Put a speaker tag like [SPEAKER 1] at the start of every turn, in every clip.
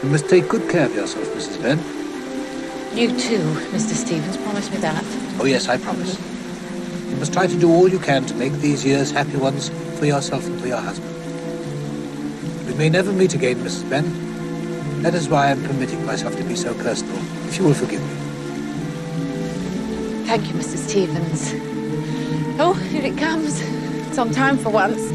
[SPEAKER 1] You must take good care of yourself, Mrs. Benn.
[SPEAKER 2] You too, Mr. Stevens. Promise me that.
[SPEAKER 1] Oh, yes, I promise. You must try to do all you can to make these years happy ones for yourself and for your husband. We may never meet again, Mrs. Benn. That is why I'm permitting myself to be so personal, if you will forgive me.
[SPEAKER 2] Thank you, Mr. Stevens. Oh, here it comes. It's on time for once.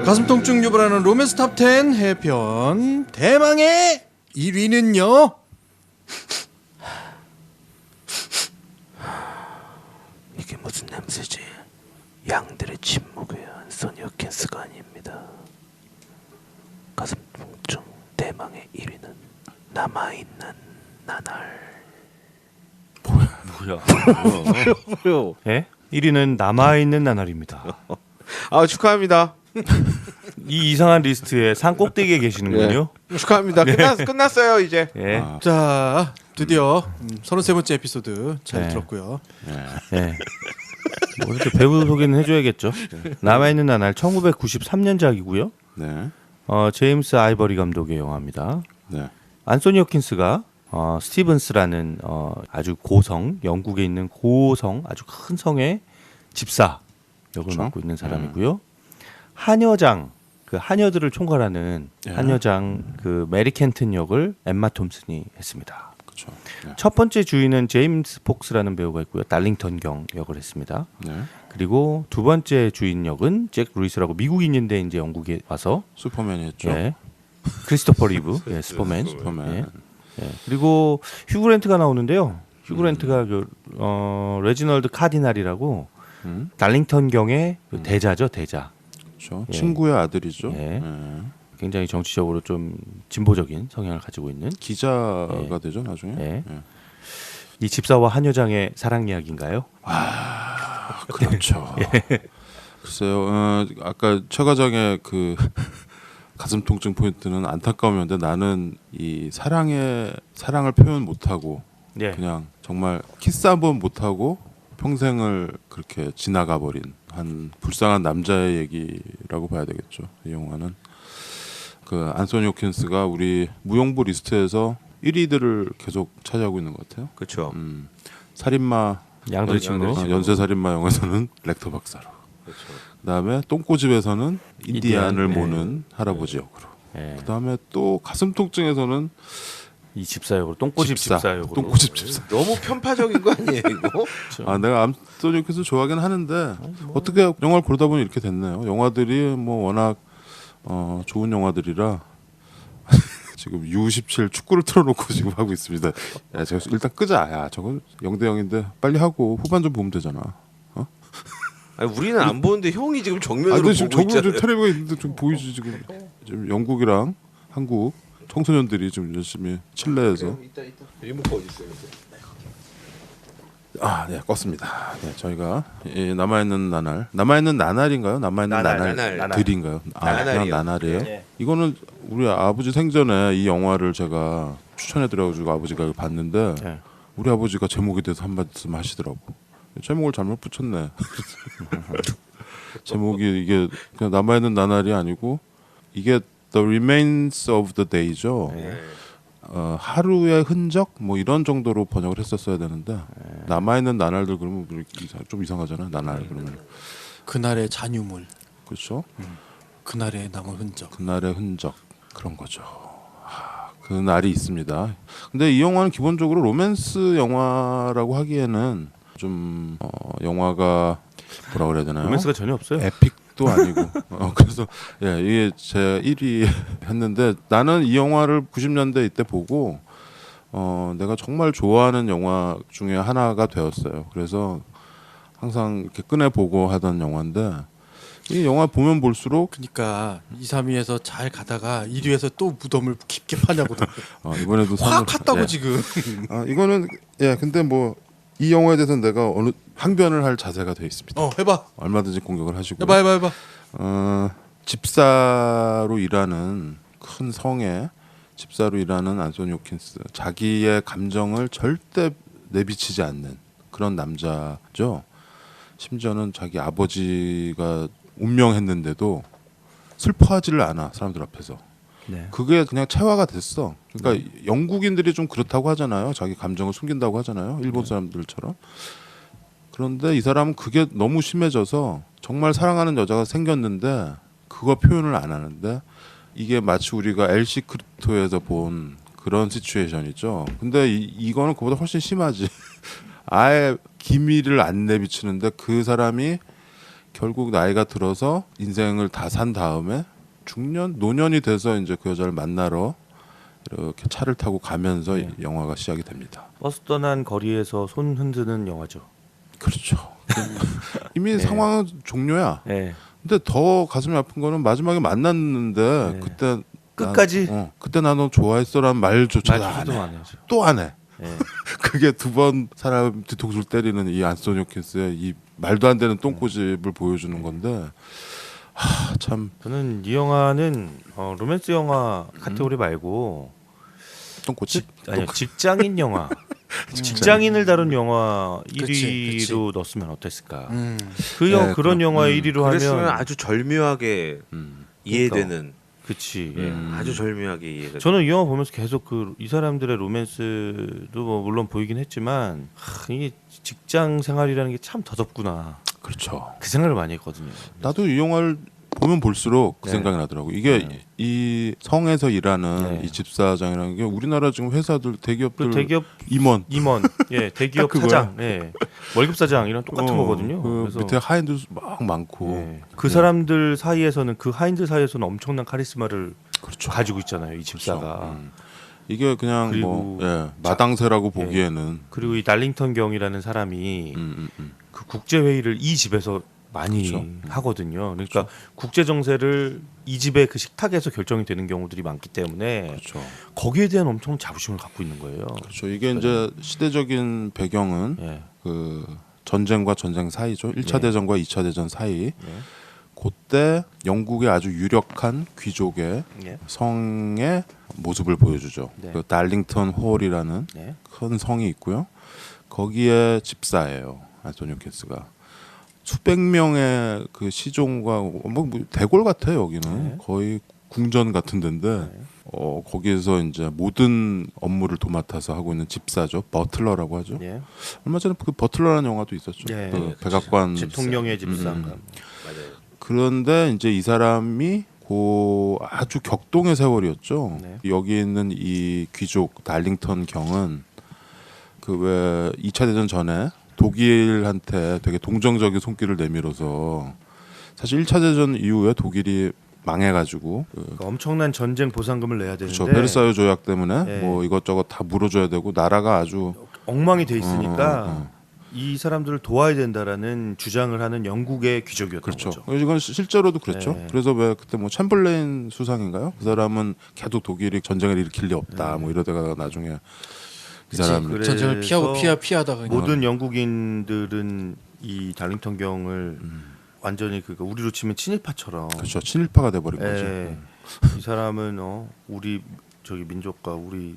[SPEAKER 3] 가슴 통증 유발하는 로맨스 탑10 해편 대망의 1위는요.
[SPEAKER 4] 이게 무슨 냄새지? 양들의 침묵에 안소니 호킨스가 아닙니다. 가슴 통증 대망의 1위는 남아있는 나날.
[SPEAKER 5] 뭐야? 예? 1위는 남아있는 나날입니다.
[SPEAKER 6] 아 축하합니다.
[SPEAKER 5] 이 이상한 리스트에 산 꼭대기에 계시는군요.
[SPEAKER 6] 축하합니다. 끝났어요 이제.
[SPEAKER 5] 예.
[SPEAKER 3] 자, 드디어 33번째 에피소드 잘
[SPEAKER 5] 네.
[SPEAKER 3] 들었고요.
[SPEAKER 5] 예. 뭐 이렇게 배우 소개는 해줘야겠죠. 남아있는 나날 1993년작이고요.
[SPEAKER 6] 네.
[SPEAKER 5] 제임스 아이버리 감독의 영화입니다.
[SPEAKER 6] 네.
[SPEAKER 5] 안소니 호킨스가 스티븐스라는 아주 고성, 영국에 있는 고성, 아주 큰 성의 집사 역을
[SPEAKER 6] 그렇죠?
[SPEAKER 5] 맡고 있는 사람이고요. 한여장, 그 한여들을 총괄하는 한여장 그 메리 켄튼 역을 엠마 톰슨이 했습니다.
[SPEAKER 6] 그렇죠. 네.
[SPEAKER 5] 첫 번째 주인은 제임스 폭스라는 배우가 있고요. 달링턴 경 역을 했습니다.
[SPEAKER 6] 네.
[SPEAKER 5] 그리고 두 번째 주인 역은 잭 루이스라고 미국인인데 이제 영국에 와서
[SPEAKER 6] 슈퍼맨이 했죠.
[SPEAKER 5] 예. 크리스토퍼 리브, 예, 슈퍼맨.
[SPEAKER 6] 슈퍼맨.
[SPEAKER 5] 예. 예. 그리고 휴 그랜트가 나오는데요. 휴 그랜트가 레지널드 카디날이라고 달링턴 경의 그 대자죠, 대자.
[SPEAKER 6] 그렇죠.
[SPEAKER 5] 예.
[SPEAKER 6] 친구의 아들이죠.
[SPEAKER 5] 예.
[SPEAKER 6] 예.
[SPEAKER 5] 굉장히 정치적으로 좀 진보적인 성향을 가지고 있는.
[SPEAKER 6] 기자가 되죠 나중에.
[SPEAKER 5] 예.
[SPEAKER 6] 예.
[SPEAKER 5] 이 집사와 한여장의 사랑 이야기인가요?
[SPEAKER 6] 그렇죠. 글쎄요. 아까 최 과장의 그 가슴 통증 포인트는 안타까우면데 나는 이 사랑을 표현 못하고
[SPEAKER 5] 예.
[SPEAKER 6] 그냥 정말 키스 한번 못하고 평생을 그렇게 지나가 버린 한 불쌍한 남자의 얘기라고 봐야 되겠죠. 이 영화는 그 안소니 호킨스가 우리 무용부 리스트에서 1위들을 계속 차지하고 있는 것 같아요.
[SPEAKER 4] 그렇죠.
[SPEAKER 5] 어,
[SPEAKER 6] 살인마
[SPEAKER 5] 양들의 친구.
[SPEAKER 6] 연쇄 살인마 영화에서는 렉터 박사로.
[SPEAKER 4] 그렇죠.
[SPEAKER 6] 그다음에 똥꼬집에서는 인디안을
[SPEAKER 5] 인디안,
[SPEAKER 6] 모는 할아버지 역으로.
[SPEAKER 5] 예.
[SPEAKER 6] 그다음에 또 가슴 통증에서는
[SPEAKER 5] 이 집사 역으로 똥꼬집 집사 역으로.
[SPEAKER 6] 똥꼬집 집사.
[SPEAKER 4] 너무 편파적인 거 아니에요 이거?
[SPEAKER 6] 아 내가 안소니 호킨스 좋아하긴 하는데 어떻게 영화를 고르다 보니 이렇게 됐네요. 영화들이 뭐 워낙 좋은 영화들이라 지금 U17 축구를 틀어놓고 지금 하고 있습니다. 야, 제가 일단 끄자. 야, 저건 0대 0인데 빨리 하고 후반 좀 보면 되잖아.
[SPEAKER 4] 아니, 우리는 안 보는데 형이 지금
[SPEAKER 6] 아,
[SPEAKER 4] 정면으로
[SPEAKER 6] 근데 지금
[SPEAKER 4] 보고
[SPEAKER 6] 저거
[SPEAKER 4] 있잖아요.
[SPEAKER 6] 텔레비가 있는데 좀 보이지 지금. 지금 영국이랑 한국 청소년들이 좀 열심히 칠레에서.
[SPEAKER 4] 리모컨 어디 있어요?
[SPEAKER 6] 아, 네, 껐습니다. 네, 저희가 남아있는 나날인가요? 남아있는 나날들인가요? 아, 그냥
[SPEAKER 4] 나날이요.
[SPEAKER 6] 나날이에요.
[SPEAKER 5] 네.
[SPEAKER 6] 이거는 우리 아버지 생전에 이 영화를 제가 추천해드려가지고 아버지가 이걸 봤는데
[SPEAKER 5] 예. 우리
[SPEAKER 6] 우리 아버지가 제목에 대해서 한 말씀 하시더라고. 제목을 잘못 붙였네. 제목이 이게 그냥 남아있는 나날이 아니고 이게 The Remains of the Day죠. 하루의 흔적 뭐 이런 정도로 번역을 했었어야 되는데 남아있는 나날들 그러면 좀 이상하잖아. 나날 그러면
[SPEAKER 3] 그날의 잔유물,
[SPEAKER 6] 그렇죠.
[SPEAKER 3] 그날의 남은 흔적.
[SPEAKER 6] 그날의 흔적 그런 거죠. 그 날이 있습니다. 근데 이 영화는 기본적으로 로맨스 영화라고 하기에는 좀 영화가 뭐라 그래야 되나요?
[SPEAKER 5] 로맨스가 전혀 없어요.
[SPEAKER 6] 에픽도 아니고 그래서 예 이게 제 1위 했는데 나는 이 영화를 90년대 이때 보고 내가 정말 좋아하는 영화 중에 하나가 되었어요. 그래서 항상 이렇게 꺼내 보고 하던 영화인데 이 영화 보면 볼수록
[SPEAKER 3] 그러니까 2, 3위에서 잘 가다가 1위에서 또 무덤을 깊게 파냐고.
[SPEAKER 6] 이번에도
[SPEAKER 3] 확 탔다고
[SPEAKER 6] 예.
[SPEAKER 3] 지금.
[SPEAKER 6] 이거는 예 근데 뭐 이 영화에 대해서는 내가 어느 항변을 할 자세가 돼 있습니다.
[SPEAKER 3] 해봐.
[SPEAKER 6] 얼마든지 공격을 하시고.
[SPEAKER 3] 해봐.
[SPEAKER 6] 집사로 일하는 큰 성에 집사로 일하는 안소니 호킨스, 자기의 감정을 절대 내비치지 않는 그런 남자죠. 심지어는 자기 아버지가 운명했는데도 슬퍼하지를 않아, 사람들 앞에서.
[SPEAKER 5] 네.
[SPEAKER 6] 그게 그냥 체화가 됐어. 그러니까 영국인들이 좀 그렇다고 하잖아요. 자기 감정을 숨긴다고 하잖아요. 일본 사람들처럼. 그런데 이 사람은 그게 너무 심해져서 정말 사랑하는 여자가 생겼는데 그거 표현을 안 하는데, 이게 마치 우리가 엘 시크리토에서 본 그런 시츄에이션이죠. 근데 이거는 그보다 훨씬 심하지. 아예 기미를 안 내비치는데 그 사람이 결국 나이가 들어서 인생을 다 산 다음에 중년, 노년이 돼서 이제 그 여자를 만나러 이렇게 차를 타고 가면서 영화가 시작이 됩니다.
[SPEAKER 5] 버스 떠난 거리에서 손 흔드는 영화죠.
[SPEAKER 6] 그렇죠. 이미 상황은 종료야.
[SPEAKER 5] 네.
[SPEAKER 6] 근데 더 가슴이 아픈 거는 마지막에 만났는데 그때
[SPEAKER 5] 끝까지
[SPEAKER 6] 그때 나 너 좋아했어라는 말조차도
[SPEAKER 5] 말도
[SPEAKER 6] 안
[SPEAKER 5] 안
[SPEAKER 6] 해.
[SPEAKER 5] 해죠.
[SPEAKER 6] 또 안 해.
[SPEAKER 5] 네.
[SPEAKER 6] 그게 두 번 사람 뒤통수를 때리는 이 안소니 호킨스의 이 말도 안 되는 똥꼬집을 보여주는 건데, 참
[SPEAKER 5] 저는 이 영화는 로맨스 영화 카테고리 말고
[SPEAKER 6] 똥꼬집?
[SPEAKER 5] 직장인 영화, 직장인을 다룬 영화
[SPEAKER 3] 그치,
[SPEAKER 5] 1위로 넣었으면 어땠을까?
[SPEAKER 6] 네,
[SPEAKER 5] 그런 영화 1위로
[SPEAKER 4] 그랬으면
[SPEAKER 5] 하면
[SPEAKER 4] 아주 절묘하게 이해되는.
[SPEAKER 5] 그치.
[SPEAKER 4] 아주 절묘하게 이해가.
[SPEAKER 5] 저는 이 영화 보면서 계속 이 사람들의 로맨스도 뭐 물론 보이긴 했지만 이게 직장 생활이라는 게 참 더덥구나.
[SPEAKER 6] 그렇죠.
[SPEAKER 5] 그 생각을 많이 했거든요.
[SPEAKER 6] 나도 이 영화를 보면 볼수록 그
[SPEAKER 5] 네.
[SPEAKER 6] 생각이 나더라고. 이게 이 성에서 일하는
[SPEAKER 5] 네.
[SPEAKER 6] 이 집사장이라는 게 우리나라 지금 회사들 대기업들
[SPEAKER 5] 대기업
[SPEAKER 6] 임원
[SPEAKER 5] 대기업
[SPEAKER 6] 딱 그거야.
[SPEAKER 5] 사장, 월급 사장 이런 똑같은 거거든요.
[SPEAKER 6] 그
[SPEAKER 5] 그래서
[SPEAKER 6] 밑에 하인들 막 많고.
[SPEAKER 5] 그 사람들 사이에서는 그 하인들 사이에서는 엄청난 카리스마를
[SPEAKER 6] 그렇죠.
[SPEAKER 5] 가지고 있잖아요. 이 집사가.
[SPEAKER 6] 그렇죠. 이게 그냥
[SPEAKER 5] 그리고
[SPEAKER 6] 마당새라고 보기에는
[SPEAKER 5] 그리고 이 달링턴 경이라는 사람이 그 국제 회의를 이 집에서 많이
[SPEAKER 6] 그렇죠.
[SPEAKER 5] 하거든요. 그러니까 국제 정세를 이 집의 그 식탁에서 결정이 되는 경우들이 많기 때문에
[SPEAKER 6] 그렇죠.
[SPEAKER 5] 거기에 대한 엄청 자부심을 갖고 있는 거예요.
[SPEAKER 6] 그렇죠. 이게 이제 시대적인 배경은
[SPEAKER 5] 예.
[SPEAKER 6] 그 전쟁과 전쟁 사이죠. 1차
[SPEAKER 5] 네.
[SPEAKER 6] 대전과 2차 대전 사이.
[SPEAKER 5] 네.
[SPEAKER 6] 그때 영국의 아주 유력한 귀족의
[SPEAKER 5] 예.
[SPEAKER 6] 성의 모습을 보여주죠.
[SPEAKER 5] 네.
[SPEAKER 6] 그 달링턴 홀이라는
[SPEAKER 5] 네.
[SPEAKER 6] 큰 성이 있고요. 거기에 집사예요. 안소니 호킨스가. 수백 명의 그 시종과 뭐 대궐 같아요. 여기는
[SPEAKER 5] 네.
[SPEAKER 6] 거의 궁전 같은 데인데 거기에서 이제 모든 업무를 도맡아서 하고 있는 집사죠. 버틀러라고 하죠.
[SPEAKER 5] 예.
[SPEAKER 6] 얼마 전에 그 버틀러라는 영화도 있었죠.
[SPEAKER 5] 예,
[SPEAKER 6] 그
[SPEAKER 5] 예,
[SPEAKER 6] 백악관
[SPEAKER 5] 대통령의 집사.
[SPEAKER 4] 맞아요.
[SPEAKER 6] 그런데 이제 이 사람이 그 아주 격동의 세월이었죠.
[SPEAKER 5] 네.
[SPEAKER 6] 여기 있는 이 귀족 달링턴 경은 그 왜 2차 대전 전에 독일한테 되게 동정적인 손길을 내밀어서 사실 1차 대전 이후에 독일이 망해가지고
[SPEAKER 5] 그러니까 엄청난 전쟁 보상금을 내야 되는데
[SPEAKER 6] 그렇죠. 베르사유 조약 때문에
[SPEAKER 5] 네.
[SPEAKER 6] 뭐 이것저것 다 물어줘야 되고 나라가 아주
[SPEAKER 5] 엉망이 돼 있으니까 이 사람들을 도와야 된다라는 주장을 하는 영국의 귀족이었던
[SPEAKER 6] 그렇죠.
[SPEAKER 5] 거죠.
[SPEAKER 6] 이건 실제로도 그랬죠.
[SPEAKER 5] 네.
[SPEAKER 6] 그래서 왜 그때 뭐 챔벌레인 수상인가요? 그 사람은 계속 독일이 전쟁을 일으킬 리 없다. 뭐 이러다가 나중에 이 사람
[SPEAKER 5] 그래서
[SPEAKER 3] 전쟁을 피하다가
[SPEAKER 5] 모든 영국인들은 이 달링턴 경을 완전히 우리로 치면 친일파처럼
[SPEAKER 6] 그렇죠. 친일파가 돼버린 거죠.
[SPEAKER 5] 예. 이 사람은 우리 저기 민족과 우리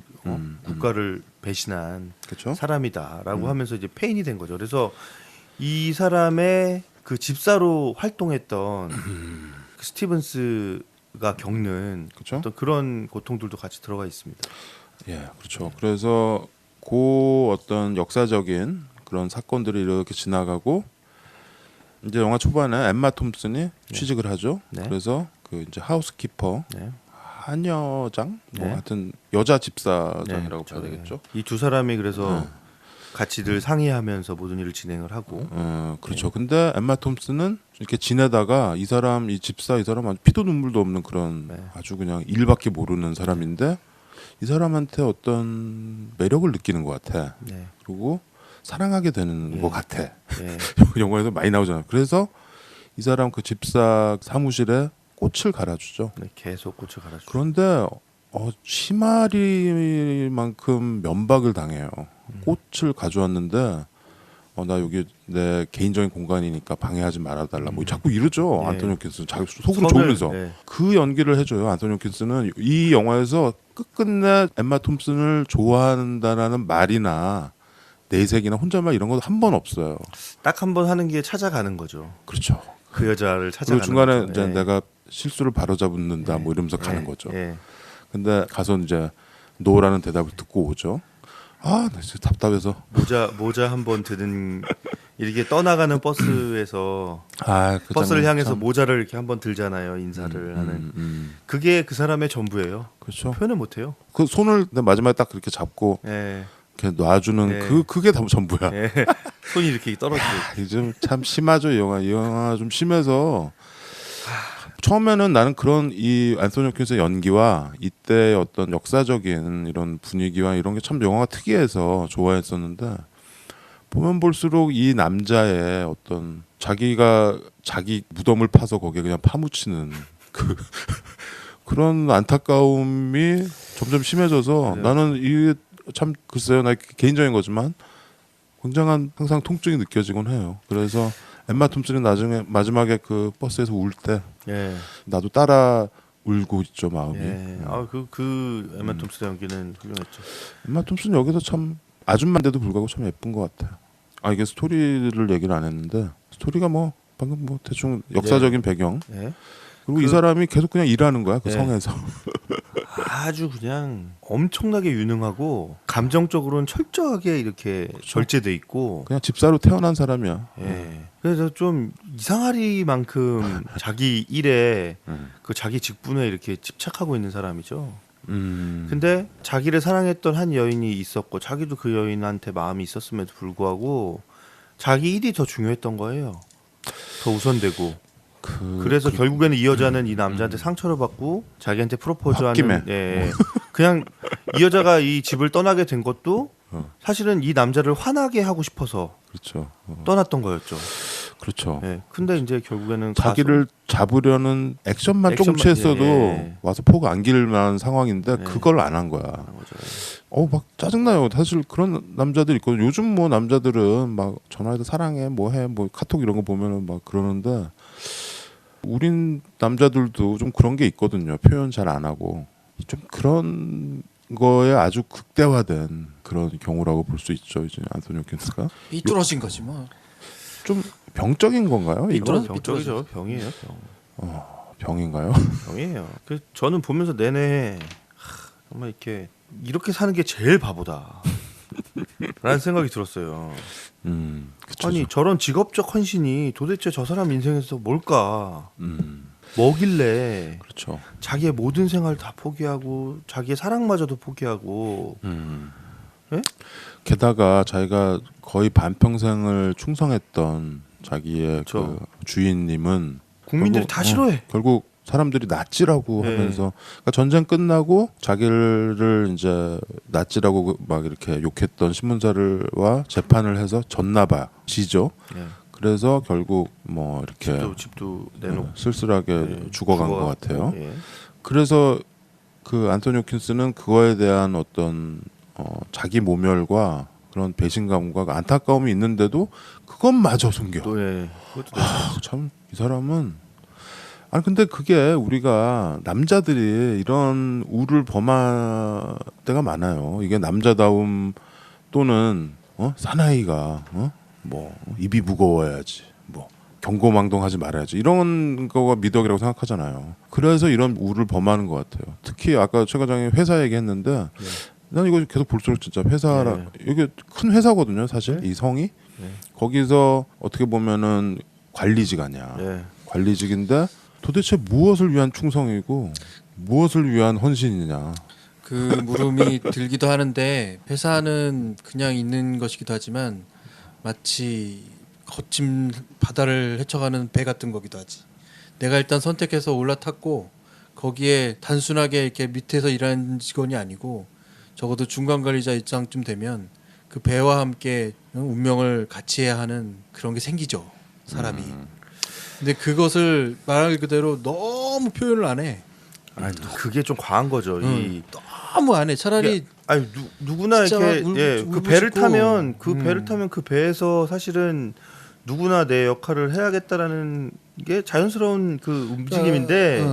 [SPEAKER 5] 국가를 배신한
[SPEAKER 6] 그렇죠.
[SPEAKER 5] 사람이다라고 하면서 이제 페인이 된 거죠. 그래서 이 사람의 그 집사로 활동했던 그 스티븐스가 겪는
[SPEAKER 6] 그렇죠.
[SPEAKER 5] 어떤 그런 고통들도 같이 들어가 있습니다.
[SPEAKER 6] 예, 그렇죠. 그래서 그 어떤 역사적인 그런 사건들이 이렇게 지나가고 이제 영화 초반에 엠마 톰슨이 취직을 하죠.
[SPEAKER 5] 네.
[SPEAKER 6] 그래서 그 이제 하우스키퍼
[SPEAKER 5] 네.
[SPEAKER 6] 하녀장 뭐
[SPEAKER 5] 네.
[SPEAKER 6] 하여튼 여자 집사장이라고
[SPEAKER 5] 네,
[SPEAKER 6] 봐야 되겠죠.
[SPEAKER 5] 이 두 사람이 그래서 같이 늘 상의하면서 모든 일을 진행을 하고
[SPEAKER 6] 그렇죠. 근데 엠마 톰슨은 이렇게 지내다가 이 사람 이 집사 이 사람 아주 피도 눈물도 없는 그런
[SPEAKER 5] 네.
[SPEAKER 6] 아주 그냥 일밖에 모르는 사람인데 이 사람한테 어떤 매력을 느끼는 것 같아.
[SPEAKER 5] 네.
[SPEAKER 6] 그리고 사랑하게 되는 것 같아.
[SPEAKER 5] 네.
[SPEAKER 6] 영화에서 많이 나오잖아요. 그래서 이 사람 그 집사 사무실에 꽃을 갈아주죠.
[SPEAKER 5] 네, 계속 꽃을 갈아주죠.
[SPEAKER 6] 그런데 치마리만큼 면박을 당해요. 꽃을 가져왔는데 나 여기 내 개인적인 공간이니까 방해하지 말아달라. 뭐 자꾸 이러죠.
[SPEAKER 5] 네.
[SPEAKER 6] 안토니 호킨스 자기 속으로 좋으면서
[SPEAKER 5] 네.
[SPEAKER 6] 그 그 연기를 해줘요. 안토니 홉킨스는 이 영화에서 끝끝내 엠마 톰슨을 좋아한다라는 말이나 내색이나 혼잣말 이런 거 한 번 없어요.
[SPEAKER 5] 딱 한 번 하는 게 찾아가는 거죠.
[SPEAKER 6] 그렇죠.
[SPEAKER 5] 그 여자를
[SPEAKER 6] 그리고
[SPEAKER 5] 찾아가는
[SPEAKER 6] 중간에
[SPEAKER 5] 거죠.
[SPEAKER 6] 이제
[SPEAKER 5] 예.
[SPEAKER 6] 내가 실수를 바로잡는다
[SPEAKER 5] 예.
[SPEAKER 6] 뭐 이러면서 가는
[SPEAKER 5] 예.
[SPEAKER 6] 거죠.
[SPEAKER 5] 예.
[SPEAKER 6] 근데 가서 이제 노라는 대답을 듣고 오죠. 아, 나 진짜 답답해서.
[SPEAKER 5] 모자 한 번 드는 이렇게 떠나가는 버스에서
[SPEAKER 6] 그
[SPEAKER 5] 버스를
[SPEAKER 6] 장면
[SPEAKER 5] 향해서
[SPEAKER 6] 참-
[SPEAKER 5] 모자를 이렇게 한번 들잖아요. 인사를 하는. 그게 그 사람의 전부예요.
[SPEAKER 6] 그렇죠.
[SPEAKER 5] 표현을 못 해요.
[SPEAKER 6] 그 손을 마지막에 딱 그렇게 잡고
[SPEAKER 5] 예.
[SPEAKER 6] 이렇게 놔주는
[SPEAKER 5] 네.
[SPEAKER 6] 그게 다 전부야.
[SPEAKER 5] 예. 손이 이렇게 떨어지고.
[SPEAKER 6] 이제 참 심하죠 이 영화. 이 영화 좀 심해서 처음에는 나는 그런 이 안토니 홉킨스의 연기와 이때 어떤 역사적인 이런 분위기와 이런 게 참 영화가 특이해서 좋아했었는데 보면 볼수록 이 남자의 어떤 자기가 자기 무덤을 파서 거기에 그냥 파묻히는 그 그런 안타까움이 점점 심해져서
[SPEAKER 5] 네.
[SPEAKER 6] 나는 이게 참 글쎄요 나 개인적인 거지만 굉장한 항상 통증이 느껴지곤 해요. 그래서 엠마 톰슨이 나중에 마지막에 그 버스에서 울 때
[SPEAKER 5] 예.
[SPEAKER 6] 나도 따라 울고 있죠 마음이.
[SPEAKER 5] 예. 그 엠마 톰슨의 연기는 훌륭했죠.
[SPEAKER 6] 엠마 톰슨 여기서 참 아줌마인데도 불구하고 참 예쁜 것 같아요. 이게 스토리를 얘기를 안 했는데 스토리가 뭐 방금 뭐 대충 역사적인 배경
[SPEAKER 5] 예.
[SPEAKER 6] 그리고 이 사람이 계속 그냥 일하는 거야 그
[SPEAKER 5] 예.
[SPEAKER 6] 성에서.
[SPEAKER 5] 아주 그냥 엄청나게 유능하고 감정적으로는 철저하게 이렇게 절제돼 있고.
[SPEAKER 6] 그냥 집사로 태어난 사람이야.
[SPEAKER 5] 예. 그래서 좀 이상하리만큼 자기 일에 그 자기 직분에 이렇게 집착하고 있는 사람이죠. 근데 자기를 사랑했던 한 여인이 있었고 자기도 그 여인한테 마음이 있었음에도 불구하고 자기 일이 더 중요했던 거예요. 더 우선되고. 그래서 결국에는 이 여자는 이 남자한테 상처를 받고 자기한테 프로포즈하는.
[SPEAKER 6] 홧김에.
[SPEAKER 5] 예. 그냥 이 여자가 이 집을 떠나게 된 것도 사실은 이 남자를 화나게 하고 싶어서
[SPEAKER 6] 그렇죠.
[SPEAKER 5] 떠났던 거였죠.
[SPEAKER 6] 그렇죠.
[SPEAKER 5] 예. 근데 이제 결국에는
[SPEAKER 6] 자기를 잡으려는 액션만 조금
[SPEAKER 5] 액션만-
[SPEAKER 6] 취했어도
[SPEAKER 5] 예.
[SPEAKER 6] 와서 폭 안길 만한 상황인데
[SPEAKER 5] 예.
[SPEAKER 6] 그걸 안 한 거야.
[SPEAKER 5] 거죠.
[SPEAKER 6] 막 짜증나요. 사실 그런 남자들 있거든. 요즘 뭐 남자들은 막 전화해서 사랑해, 뭐 해, 뭐 카톡 이런 거 보면은 막 그러는데 우린 남자들도 좀 그런 게 있거든요. 표현 잘 안 하고 좀 그런 거에 아주 극대화된 그런 경우라고 볼 수 있죠. 이제 안토니 홉킨스가
[SPEAKER 3] 삐뚤어진 거지 뭐.
[SPEAKER 6] 좀 병적인 건가요? 이거
[SPEAKER 5] 병적이죠. 병이에요.
[SPEAKER 6] 병인가요?
[SPEAKER 5] 병이에요. 그 저는 보면서 내내 정말 이렇게 사는 게 제일 바보다. 라는 생각이 들었어요.
[SPEAKER 6] 그쵸.
[SPEAKER 5] 아니 저런 직업적 헌신이 도대체 저 사람 인생에서 뭘까?
[SPEAKER 6] 음,
[SPEAKER 5] 뭐길래
[SPEAKER 6] 그렇죠.
[SPEAKER 5] 자기의 모든 생활 다 포기하고 자기의 사랑마저도 포기하고. 예?
[SPEAKER 6] 게다가 자기가 거의 반평생을 충성했던 자기의
[SPEAKER 5] 그렇죠.
[SPEAKER 6] 그 주인님은
[SPEAKER 5] 국민들이
[SPEAKER 6] 결국,
[SPEAKER 5] 다 싫어해.
[SPEAKER 6] 결국 사람들이 나치라고
[SPEAKER 5] 네.
[SPEAKER 6] 하면서 그러니까 전쟁 끝나고 자기를 이제 나치라고 막 이렇게 욕했던 신문사를와 재판을 해서 졌나 봐. 지죠.
[SPEAKER 5] 예.
[SPEAKER 6] 그래서 결국 뭐 이렇게
[SPEAKER 5] 집도 내놓고
[SPEAKER 6] 쓸쓸하게
[SPEAKER 5] 예,
[SPEAKER 6] 죽어간 것 같아요.
[SPEAKER 5] 예.
[SPEAKER 6] 그래서 그 안토니 홉킨스는 그거에 대한 어떤 자기 모멸과 그런 배신감과 안타까움이 있는데도 그것마저 숨겨.
[SPEAKER 5] 또 예. 그것도
[SPEAKER 6] 참 이 사람은 아니 근데 그게 우리가 남자들이 이런 우를 범할 때가 많아요. 이게 남자다움 또는 사나이가 뭐 입이 무거워야지 뭐 경고망동하지 말아야지 이런 거가 미덕이라고 생각하잖아요. 그래서 이런 우를 범하는 것 같아요. 특히 아까 최 과장이 회사 얘기했는데 난 이거 계속 볼수록 진짜 회사라 이게 큰 회사거든요. 사실 이 성이 거기서 어떻게 보면은 관리직아니야.
[SPEAKER 5] 예.
[SPEAKER 6] 관리직인데 도대체 무엇을 위한 충성이고 무엇을 위한 헌신이냐.
[SPEAKER 3] 그 물음이 들기도 하는데 회사는 그냥 있는 것이기도 하지만 마치 거친 바다를 헤쳐가는 배 같은 거기도 하지. 내가 일단 선택해서 올라탔고 거기에 단순하게 이렇게 밑에서 일하는 직원이 아니고 적어도 중간 관리자 입장쯤 되면 그 배와 함께 운명을 같이 해야 하는 그런 게 생기죠. 사람이. 근데 그것을 말 그대로 너무 표현을 안 해.
[SPEAKER 5] 아니, 그게 좀 과한 거죠.
[SPEAKER 3] 너무 안 해. 차라리
[SPEAKER 5] 아니 누구나
[SPEAKER 3] 진짜
[SPEAKER 5] 이렇게
[SPEAKER 3] 울고
[SPEAKER 5] 그 배를
[SPEAKER 3] 싶고.
[SPEAKER 5] 타면 그 배에서 사실은 누구나 내 역할을 해야겠다라는 게 자연스러운 그 움직임인데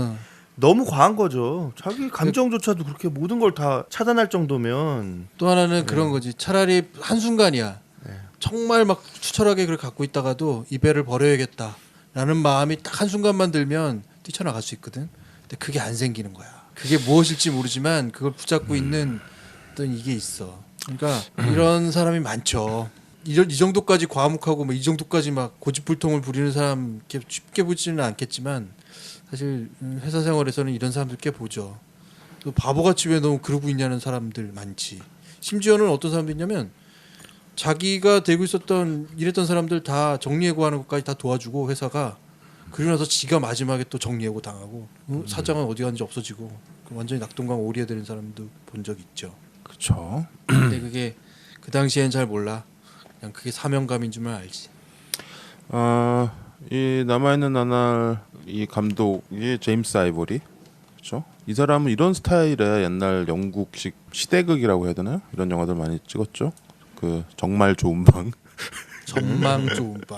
[SPEAKER 5] 너무 과한 거죠. 자기 감정조차도 그렇게 모든 걸 다 차단할 정도면
[SPEAKER 3] 또 하나는 그런 거지. 차라리 한 순간이야. 정말 막 추철하게 그걸 갖고 있다가도 이 배를 버려야겠다라는 마음이 딱 한 순간만 들면 뛰쳐나갈 수 있거든. 근데 그게 안 생기는 거야. 그게 무엇일지 모르지만 그걸 붙잡고 있는 어떤 이게 있어. 그러니까 이런 사람이 많죠. 이 정도까지 과묵하고 뭐 이 정도까지 막 고집불통을 부리는 사람 이렇게 쉽게 보지는 않겠지만 사실 회사 생활에서는 이런 사람들 꽤 보죠. 또 바보같이 왜 너무 그러고 있냐는 사람들 많지. 심지어는 어떤 사람도 있냐면 자기가 되고 있었던 일했던 사람들 다 정리해고 하는 것까지 다 도와주고 회사가 그러고 나서 지가 마지막에 또 정리해고 당하고 사장은 어디 갔는지 없어지고 완전히 낙동강 오리에 되는 사람도 본 적 있죠.
[SPEAKER 6] 그렇죠.
[SPEAKER 3] 근데 그게 그 당시엔 잘 몰라. 그냥 그게 사명감인 줄만 알지.
[SPEAKER 6] 이 남아있는 나날 이 감독이 제임스 아이보리, 그렇죠? 이 사람은 이런 스타일의 옛날 영국식 시대극이라고 해야 되나요? 이런 영화들 많이 찍었죠. 그 정말 좋은 방,
[SPEAKER 3] 전망 좋은 방.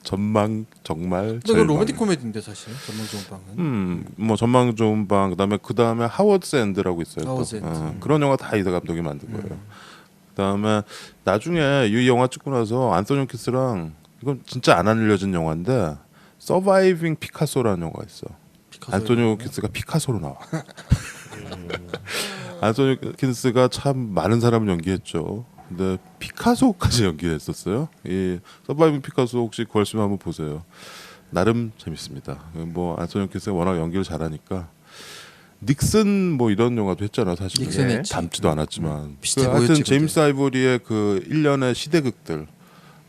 [SPEAKER 6] 전망 정말.
[SPEAKER 3] 근데 그건 로맨틱 코미디인데 사실 전망 좋은 방은.
[SPEAKER 6] 뭐 전망 좋은 방, 그다음에 하워드 샌드라고 있어요. 또.
[SPEAKER 3] 하워드 샌드.
[SPEAKER 6] 그런 영화 다 이 감독이 만든 거예요. 그다음에 나중에 이 영화 찍고 나서 안소니 홉킨스랑 이건 진짜 안 알려진 영화인데 서바이빙 피카소라는 영화가 있어. 안소니 홉킨스가 피카소로 나와. 안소니 홉킨스가 참 많은 사람을 연기했죠. 근데 피카소까지 연기했었어요. 이 서바이빙 피카소 혹시 구할 수 있으면 한번 보세요. 나름 재밌습니다. 뭐 안소니 홉킨스가 워낙 연기를 잘하니까 닉슨 뭐 이런 영화도 했잖아 사실.
[SPEAKER 3] 닉슨 했지.
[SPEAKER 6] 닮지도 않았지만.
[SPEAKER 3] 비슷해
[SPEAKER 6] 하여튼
[SPEAKER 3] 보였지,
[SPEAKER 6] 제임스 아이보리의 그 1년의 시대극들.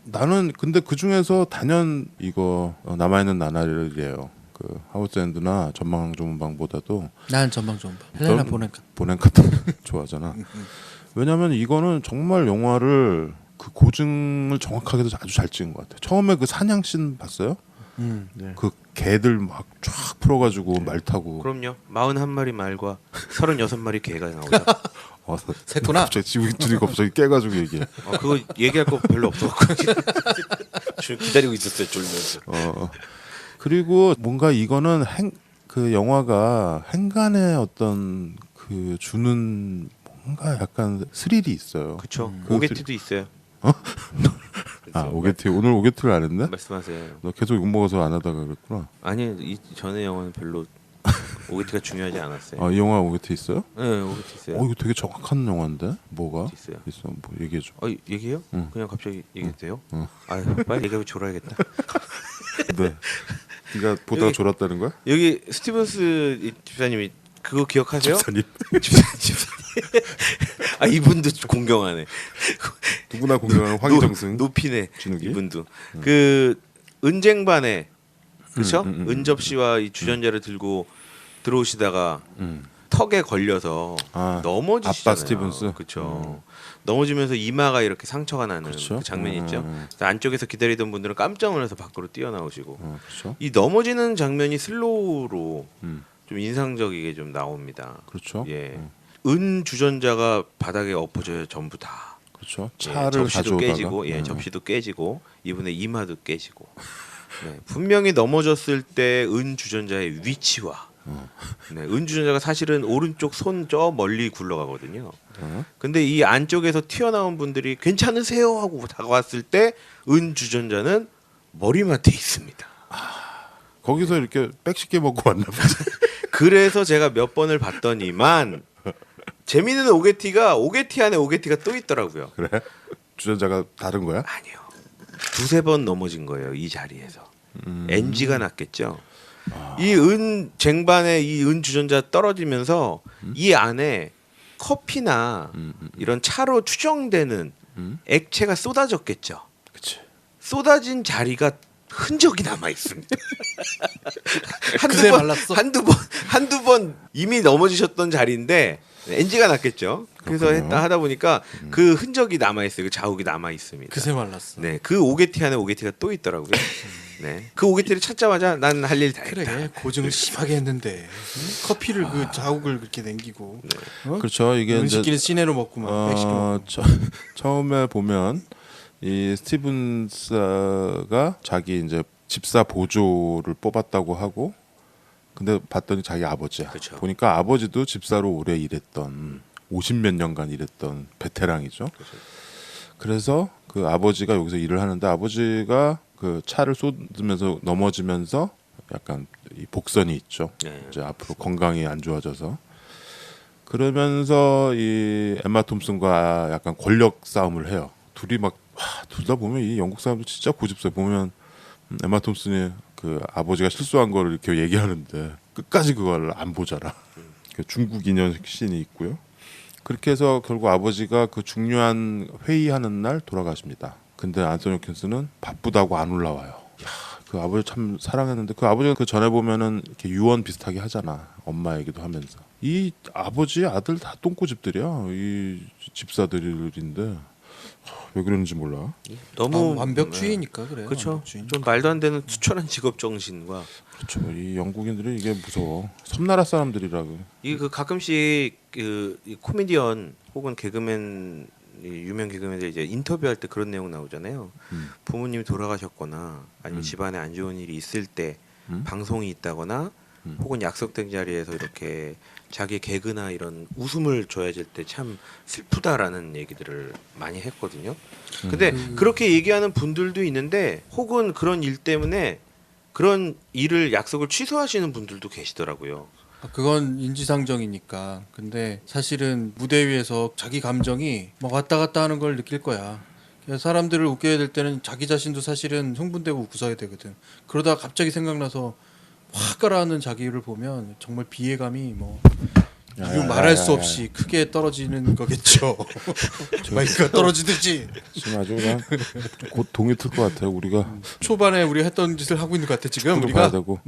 [SPEAKER 6] 나는 근데 그 중에서 단연 이거 남아있는 나날이에요. 그 하우스 앤드나 전망 좋은 방보다도
[SPEAKER 3] 난 전망 좋은 방. 헬레나
[SPEAKER 6] 넌
[SPEAKER 3] 보낸카.
[SPEAKER 6] 좋아하잖아. 왜냐면 이거는 정말 영화를 그 고증을 정확하게도 아주 잘 찍은 것 같아. 처음에 그 사냥씬 봤어요?
[SPEAKER 5] 네.
[SPEAKER 6] 그 개들 막 쫙 풀어가지고 말 타고.
[SPEAKER 4] 그럼요. 41마리 말과 36마리 개가 나오죠.
[SPEAKER 3] 세토나.
[SPEAKER 6] 갑자기 지금 갑자기 깨가지고 얘기해.
[SPEAKER 4] 그거 얘기할 거 별로 없어갖고 기다리고 있었어요. 졸면서.
[SPEAKER 6] 그리고 뭔가 이거는 그 영화가 행간의 어떤 그 주는 뭔가 약간 스릴이 있어요.
[SPEAKER 4] 그렇죠.
[SPEAKER 6] 그
[SPEAKER 4] 오게티도 있어요.
[SPEAKER 6] 오게티 오늘 오게티를 안 했네?
[SPEAKER 4] 말씀하세요.
[SPEAKER 6] 너 계속 욕 먹어서 안 하다가 그랬구나.
[SPEAKER 4] 아니 이 전에 영화는 별로 오게티가 중요하지 않았어요.
[SPEAKER 6] 이 영화 오게티 있어요?
[SPEAKER 4] 네, 오게티 있어요.
[SPEAKER 6] 이거 되게 정확한 영화인데 뭐가
[SPEAKER 4] 있어요.
[SPEAKER 6] 있어? 뭐 얘기해 줘.
[SPEAKER 4] 얘기해요?
[SPEAKER 6] 응.
[SPEAKER 4] 그냥 갑자기 얘기해도 돼요?
[SPEAKER 6] 응.
[SPEAKER 4] 아유, 빨리 얘기하고 졸아야겠다.
[SPEAKER 6] 네. 네가 보다가
[SPEAKER 4] 여기-
[SPEAKER 6] 졸았다는 거야?
[SPEAKER 4] 여기 스티븐스 집사님이 그거 기억하세요?
[SPEAKER 6] 집사님.
[SPEAKER 4] 집사님. 이분도 공경하네.
[SPEAKER 6] 누구나 공경하는 황희정승.
[SPEAKER 4] 높이네.
[SPEAKER 6] 진욱이.
[SPEAKER 4] 이분도 그 은쟁반에 그렇죠?
[SPEAKER 6] 음.
[SPEAKER 4] 은접 씨와 이 주전자를 들고 들어오시다가 턱에 걸려서 넘어지시잖아요.
[SPEAKER 6] 아빠 스티븐스.
[SPEAKER 4] 그렇죠. 넘어지면서 이마가 이렇게 상처가 나는
[SPEAKER 6] 그렇죠.
[SPEAKER 4] 그 장면이 있죠. 그래서 안쪽에서 기다리던 분들은 깜짝 놀라서 밖으로 뛰어나오시고
[SPEAKER 6] 그렇죠.
[SPEAKER 4] 이 넘어지는 장면이 슬로우로
[SPEAKER 6] 음.
[SPEAKER 4] 좀 인상적이게 좀 나옵니다.
[SPEAKER 6] 그렇죠.
[SPEAKER 4] 예. 은 주전자가 바닥에 엎어져요. 전부 다.
[SPEAKER 6] 그렇죠.
[SPEAKER 4] 예,
[SPEAKER 6] 차를
[SPEAKER 4] 접시도
[SPEAKER 6] 가져오다가
[SPEAKER 4] 깨지고, 접시도 깨지고 이분의 이마도 깨지고. 네, 분명히 넘어졌을 때 은 주전자의 위치와 네, 은 주전자가 사실은 오른쪽 손 저 멀리 굴러가거든요. 근데 이 안쪽에서 튀어나온 분들이 괜찮으세요 하고 다가왔을 때 은 주전자는 머리맡에 있습니다.
[SPEAKER 6] 거기서 이렇게 빽식게 먹고 왔나 보지.
[SPEAKER 4] 그래서 제가 몇 번을 봤더니만 재미있는 오게티 안에 오게티가 또 있더라고요.
[SPEAKER 6] 그래? 주전자가 다른 거야?
[SPEAKER 4] 아니요. 두세 번 넘어진 거예요. 이 자리에서. NG가 났겠죠. 이 은 쟁반에 이 은 주전자 떨어지면서 이 안에 커피나 이런 차로 추정되는 액체가 쏟아졌겠죠.
[SPEAKER 6] 그치.
[SPEAKER 4] 쏟아진 자리가 흔적이 남아 있습니다.
[SPEAKER 3] 그새 말랐어?
[SPEAKER 4] 한두 번 이미 넘어지셨던 자리인데 NG가 났겠죠. 그래서
[SPEAKER 6] 그렇군요.
[SPEAKER 4] 하다 보니까 그 흔적이 남아 있어요. 그 자국이 남아 있습니다.
[SPEAKER 3] 그새 말랐어.
[SPEAKER 4] 네, 그 오게티 안에 오게티가 또 있더라고요. 네, 그 오게티를 찾자마자 난 할 일 다 했다.
[SPEAKER 3] 그래 고증을 심하게 했는데 커피를 그 자국을 그렇게 남기고
[SPEAKER 6] 그렇죠. 이게 이제
[SPEAKER 3] 음식끼리 시내로 먹고 막 백식도 먹고.
[SPEAKER 6] 처음에 보면 이 스티븐스가 자기 이제 집사 보조를 뽑았다고 하고 근데 봤더니 자기 아버지야.
[SPEAKER 4] 그쵸.
[SPEAKER 6] 보니까 아버지도 집사로 오래 일했던 50몇 년간 일했던 베테랑이죠. 그래서 그 아버지가 여기서 일을 하는데 아버지가 그 차를 쏟으면서 넘어지면서 약간 이 복선이 있죠.
[SPEAKER 4] 네.
[SPEAKER 6] 이제 앞으로 건강이 안 좋아져서 그러면서 이 엠마 톰슨과 약간 권력 싸움을 해요. 둘이 막 둘 다 보면 이 영국 사람들 진짜 고집세. 보면 엠마 톰슨이 그 아버지가 실수한 거를 이렇게 얘기하는데 끝까지 그걸 안 보잖아. 그 중국 인연 씬이 있고요. 그렇게 해서 결국 아버지가 그 중요한 회의하는 날 돌아가십니다. 근데 안소니 홉킨스는 바쁘다고 안 올라와요. 야, 그 아버지 참 사랑했는데 그 아버지가 그 전에 보면은 이렇게 유언 비슷하게 하잖아. 엄마 얘기도 하면서. 이 아버지 아들 다 똥꼬집들이야. 이 집사들인데 왜 그러는지 몰라.
[SPEAKER 4] 너무
[SPEAKER 3] 완벽주의니까 그래요.
[SPEAKER 4] 그렇죠.
[SPEAKER 3] 완벽주의.
[SPEAKER 4] 좀 말도 안 되는 투철한 직업 정신과
[SPEAKER 6] 그렇죠. 이 영국인들이 이게 무서워. 섬나라 사람들이라고.
[SPEAKER 4] 이 그 가끔씩 이 코미디언 혹은 개그맨 이 유명 개그맨들 이제 인터뷰할 때 그런 내용 나오잖아요. 부모님이 돌아가셨거나 아니면 집안에 안 좋은 일이 있을 때 방송이 있다거나 혹은 약속된 자리에서 이렇게 자기 개그나 이런 웃음을 줘야될 때 참 슬프다라는 얘기들을 많이 했거든요. 근데 그렇게 얘기하는 분들도 있는데 혹은 그런 일 때문에 그런 일을 약속을 취소하시는 분들도 계시더라고요.
[SPEAKER 3] 그건 인지상정이니까. 근데 사실은 무대 위에서 자기 감정이 막 왔다 갔다 하는 걸 느낄 거야. 그래서 사람들을 웃겨야 될 때는 자기 자신도 사실은 흥분되고 웃어야 되거든. 그러다가 갑자기 생각나서 확 가라앉는 자기를 보면 정말 비애감이 뭐 이루 말할 수 없이 크게 떨어지는 거겠죠. 마이크가 떨어지듯이.
[SPEAKER 6] 지금 아주 그냥 곧 동이 틀 것 같아요. 우리가
[SPEAKER 3] 초반에 우리 했던 짓을 하고 있는 것 같아 지금.
[SPEAKER 6] 축구도
[SPEAKER 3] 우리가
[SPEAKER 6] 봐야 되고.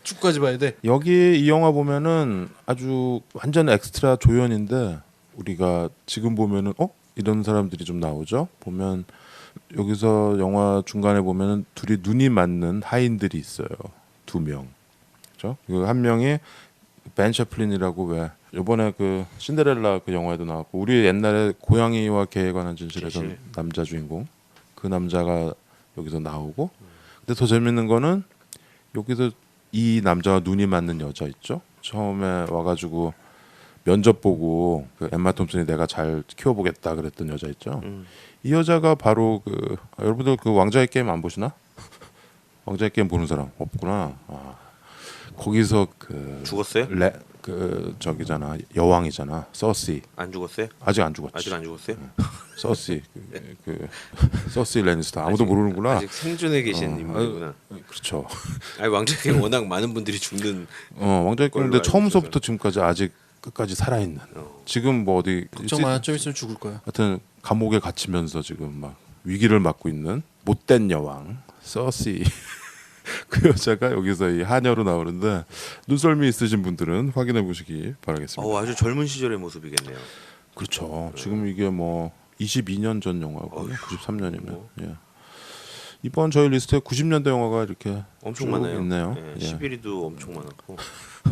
[SPEAKER 3] 축구까지 봐야 돼.
[SPEAKER 6] 여기 이 영화 보면은 아주 완전 엑스트라 조연인데 우리가 지금 보면은 이런 사람들이 좀 나오죠. 보면 여기서 영화 중간에 보면은 둘이 눈이 맞는 하인들이 있어요. 2명. 그렇죠? 그 한 명이 벤 셔플린이라고 왜 이번에 그 신데렐라 그 영화에도 나왔고 우리 옛날에 고양이와 개에 관한 진실에서 남자 주인공 그 남자가 여기서 나오고 근데 더 재밌는 거는 여기서 이 남자와 눈이 맞는 여자 있죠. 처음에 와가지고 면접 보고 그 엠마 톰슨이 내가 잘 키워보겠다 그랬던 여자 있죠. 이 여자가 바로 그 여러분들 그 왕자의 게임 안 보시나? 왕자의 게임 보는 사람 없구나. 거기서 그
[SPEAKER 4] 죽었어요?
[SPEAKER 6] 그 저기잖아 여왕이잖아 서시.
[SPEAKER 4] 안 죽었어요?
[SPEAKER 6] 아직 안 죽었지.
[SPEAKER 4] 아직 안 죽었어요?
[SPEAKER 6] 서시 그 서시 레니스터 아무도 모르는구나.
[SPEAKER 4] 아직 생존해 계신 인물이구나.
[SPEAKER 6] 그렇죠.
[SPEAKER 4] 아니 왕자의 게임 워낙 많은 분들이 죽는.
[SPEAKER 6] 왕자의 게임인데
[SPEAKER 4] 걸로
[SPEAKER 6] 처음서부터 지금까지 아직 끝까지 살아있는. 지금 뭐 어디
[SPEAKER 3] 걱정 마. 좀 있으면 죽을 거야.
[SPEAKER 6] 하여튼 감옥에 갇히면서 지금 막 위기를 맞고 있는 못된 여왕 서시. 그 여자가 여기서 이 하녀로 나오는데 눈썰미 있으신 분들은 확인해 보시기 바라겠습니다.
[SPEAKER 4] 아주 젊은 시절의 모습이겠네요.
[SPEAKER 6] 그렇죠. 지금 이게 뭐 22년 전 영화고요. 93년이면. 예. 이번 저희 리스트에 90년대 영화가 이렇게
[SPEAKER 4] 엄청 많아요.
[SPEAKER 6] 있네요.
[SPEAKER 4] 예,
[SPEAKER 6] 예.
[SPEAKER 4] 11위도 엄청 많았고.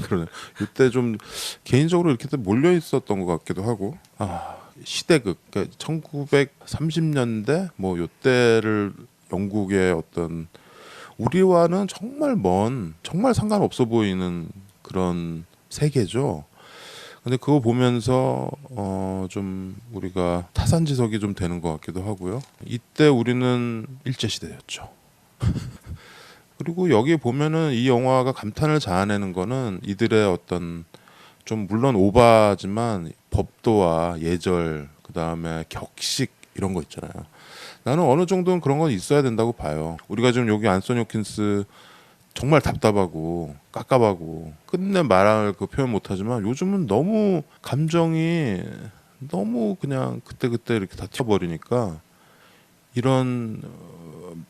[SPEAKER 6] 그러네. 이때 좀 개인적으로 이렇게 몰려 있었던 것 같기도 하고. 시대극. 그러니까 1930년대 뭐 요때를 영국의 어떤 우리와는 정말 먼, 정말 상관없어 보이는 그런 세계죠. 근데 그거 보면서 좀 우리가 타산지석이 좀 되는 것 같기도 하고요. 이때 우리는 일제 시대였죠. 그리고 여기 보면은 이 영화가 감탄을 자아내는 거는 이들의 어떤 좀 물론 오바지만 법도와 예절 그다음에 격식 이런 거 있잖아요. 나는 어느 정도는 그런 건 있어야 된다고 봐요. 우리가 지금 여기 안소니 홉킨스 정말 답답하고 깝깝하고 끝내 말할 그 표현 못하지만 요즘은 너무 감정이 너무 그냥 그때그때 이렇게 다 튀어버리니까 이런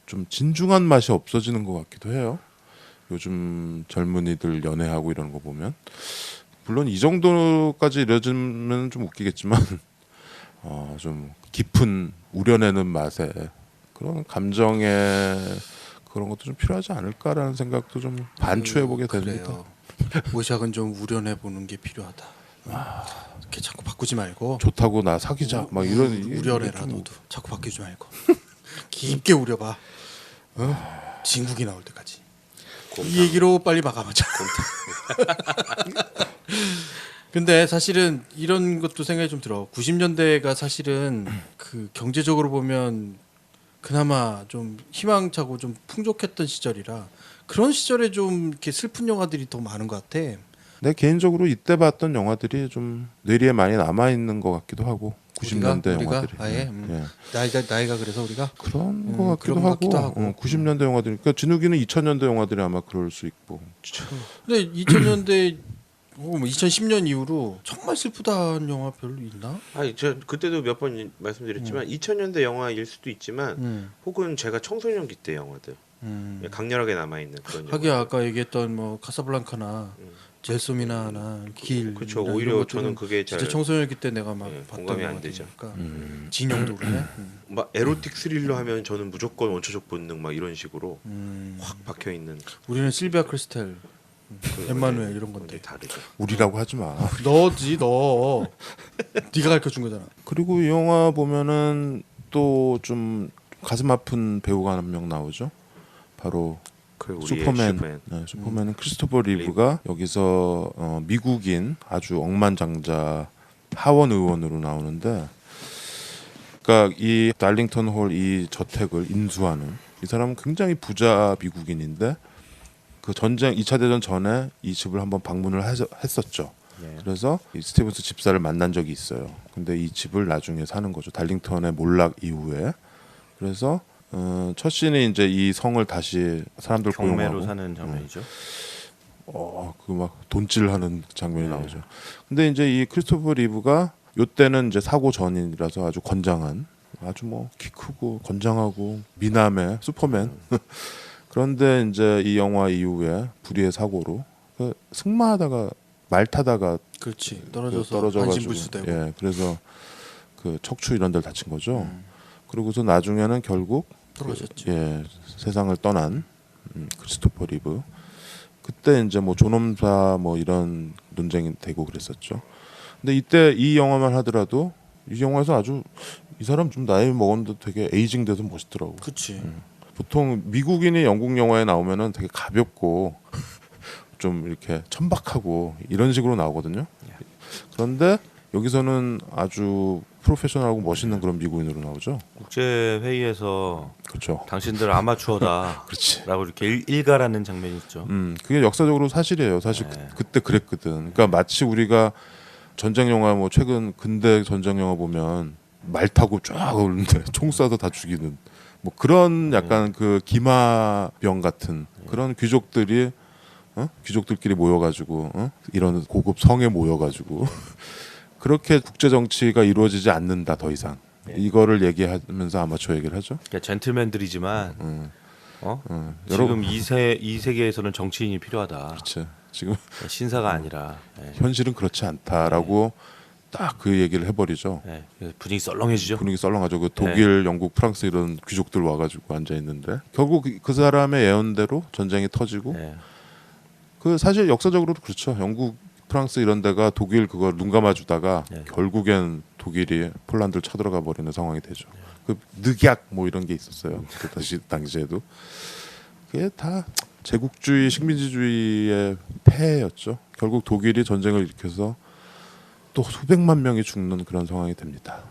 [SPEAKER 6] 좀 진중한 맛이 없어지는 것 같기도 해요. 요즘 젊은이들 연애하고 이런 거 보면 물론 이 정도까지 이뤄지면 좀 웃기겠지만 좀 깊은 우려내는 맛에 그런 감정의 그런 것도 좀 필요하지 않을까라는 생각도 좀 반추해보게 됩니다.
[SPEAKER 3] 모샥은 좀 우려내 보는 게 필요하다. 이렇게 자꾸 바꾸지 말고
[SPEAKER 6] 좋다고 나 사귀자 막 이런
[SPEAKER 3] 우려내라 너도 자꾸 바뀌지 말고 깊게 우려봐. 진국이 나올 때까지. 이 얘기로 빨리 마감하자. 근데 사실은 이런 것도 생각이 좀 들어. 90년대가 사실은 그 경제적으로 보면 그나마 좀 희망차고 좀 풍족했던 시절이라 그런 시절에 좀 이렇게 슬픈 영화들이 더 많은 것 같아.
[SPEAKER 6] 내 개인적으로 이때 봤던 영화들이 좀 뇌리에 많이 남아 있는 것 같기도 하고 90년대
[SPEAKER 3] 우리가
[SPEAKER 6] 영화들이
[SPEAKER 3] 아예
[SPEAKER 6] 예.
[SPEAKER 3] 나이가 그래서 우리가
[SPEAKER 6] 그런 것 같기도
[SPEAKER 3] 그런 것 같기도 하고.
[SPEAKER 6] 90년대 영화들 그러니까 진욱이는 2000년대 영화들이 아마 그럴 수 있고
[SPEAKER 3] 근데 2000년대 2010년 이후로 정말 슬프다는 영화 별로 있나?
[SPEAKER 4] 아니 저 그때도 몇 번 말씀드렸지만 2000년대 영화일 수도 있지만 혹은 제가 청소년기 때 영화들 강렬하게 남아 있는 그런
[SPEAKER 3] 하긴
[SPEAKER 4] 영화.
[SPEAKER 3] 아까 얘기했던 뭐 카사블랑카나 젤소미나나 길
[SPEAKER 4] 그렇죠.
[SPEAKER 3] 이런
[SPEAKER 4] 오히려
[SPEAKER 3] 것들은
[SPEAKER 4] 저는 그게
[SPEAKER 3] 진짜
[SPEAKER 4] 잘
[SPEAKER 3] 청소년기 때 내가 막
[SPEAKER 4] 예,
[SPEAKER 3] 봤던
[SPEAKER 4] 공감이 안
[SPEAKER 3] 영화들이니까 진영도 그러네.
[SPEAKER 4] 막 에로틱 스릴러 하면 저는 무조건 원초적 본능 막 이런 식으로 확 박혀 있는
[SPEAKER 3] 우리는 실비아 크리스텔, 엠마누엘 이런 건데
[SPEAKER 4] 다르죠.
[SPEAKER 6] 우리라고 하지 마.
[SPEAKER 3] 너지 너. 네가 가르쳐 준 거잖아.
[SPEAKER 6] 그리고 이 영화 보면은 또 좀 가슴 아픈 배우가 한 명 나오죠. 바로
[SPEAKER 4] 그 우리의
[SPEAKER 6] 슈퍼맨. 네, 슈퍼맨은 크리스토퍼 리브가 여기서 미국인 아주 억만장자 하원 의원으로 나오는데, 그러니까 이 달링턴 홀 이 저택을 인수하는 이 사람은 굉장히 부자 미국인인데 그 전쟁 2차 대전 전에 이 집을 한번 방문을 했었죠. 그래서 이 스티븐스 집사를 만난 적이 있어요. 근데 이 집을 나중에 사는 거죠. 달링턴의 몰락 이후에. 그래서 첫 씬이 이제 이 성을 다시 사람들
[SPEAKER 5] 경매로
[SPEAKER 6] 고용하고
[SPEAKER 5] 사는 장면이죠.
[SPEAKER 6] 그 막 돈질하는 장면이 나오죠. 근데 이제 이 크리스토퍼 리브가 요때는 이제 사고 전이라서 아주 건장한, 아주 뭐 키 크고 건장하고 미남의 슈퍼맨. 그런데 이제 이 영화 이후에 불의의 사고로 그 승마하다가 말 타다가
[SPEAKER 3] 그렇지. 떨어져서
[SPEAKER 6] 떨어져가지고
[SPEAKER 3] 반신불수되고.
[SPEAKER 6] 예, 그래서 그 척추 이런 데를 다친 거죠. 그러고서 나중에는 결국
[SPEAKER 3] 떨어졌죠.
[SPEAKER 6] 예, 세상을 떠난 크리스토퍼 리브. 그때 이제 뭐 존엄사 뭐 이런 논쟁이 되고 그랬었죠. 근데 이때 이 영화만 하더라도 이 영화에서 아주 이 사람 좀 나이 먹었는데 되게 에이징 돼서 멋있더라고.
[SPEAKER 3] 그렇지.
[SPEAKER 6] 보통 미국인이 영국 영화에 나오면은 되게 가볍고 좀 이렇게 천박하고 이런 식으로 나오거든요. 그런데 여기서는 아주 프로페셔널하고 멋있는 그런 미국인으로 나오죠.
[SPEAKER 5] 국제 회의에서
[SPEAKER 6] 그렇죠.
[SPEAKER 5] 당신들 아마추어다.
[SPEAKER 6] 그렇지.
[SPEAKER 5] 라고 이렇게 일가라는 장면이 있죠.
[SPEAKER 6] 그게 역사적으로 사실이에요. 사실
[SPEAKER 5] 네.
[SPEAKER 6] 그때 그랬거든. 그러니까 마치 우리가 전쟁 영화 뭐 최근 근대 전쟁 영화 보면 말 타고 쫙 오는데 총 쏴서 다 죽이는 뭐 그런 약간 그 기마병 같은 그런 귀족들이 귀족들끼리 모여가지고 이런 고급 성에 모여가지고 그렇게 국제 정치가 이루어지지 않는다 더 이상. 이거를 얘기하면서 아마추어 얘기를 하죠.
[SPEAKER 5] 그러니까 젠틀맨들이지만
[SPEAKER 6] 여러
[SPEAKER 5] 지금 이 세계에서는 정치인이 필요하다.
[SPEAKER 6] 그렇지. 지금
[SPEAKER 5] 신사가 아니라.
[SPEAKER 6] 현실은 그렇지 않다라고 딱 그 얘기를 해버리죠.
[SPEAKER 5] 네. 분위기 썰렁해지죠.
[SPEAKER 6] 분위기 썰렁하죠. 그 독일, 영국, 프랑스 이런 귀족들 와가지고 앉아 있는데 결국 그 사람의 예언대로 전쟁이 터지고
[SPEAKER 5] 네.
[SPEAKER 6] 그 사실 역사적으로도 그렇죠. 영국, 프랑스 이런 데가 독일 그걸 눈 감아주다가 결국엔 독일이 폴란드를 쳐들어가 버리는 상황이 되죠. 그 늑약 뭐 이런 게 있었어요. 그 당시에도 그게 다 제국주의, 식민지주의의 폐해였죠. 결국 독일이 전쟁을 일으켜서 또 수백만 명이 죽는 그런 상황이 됩니다.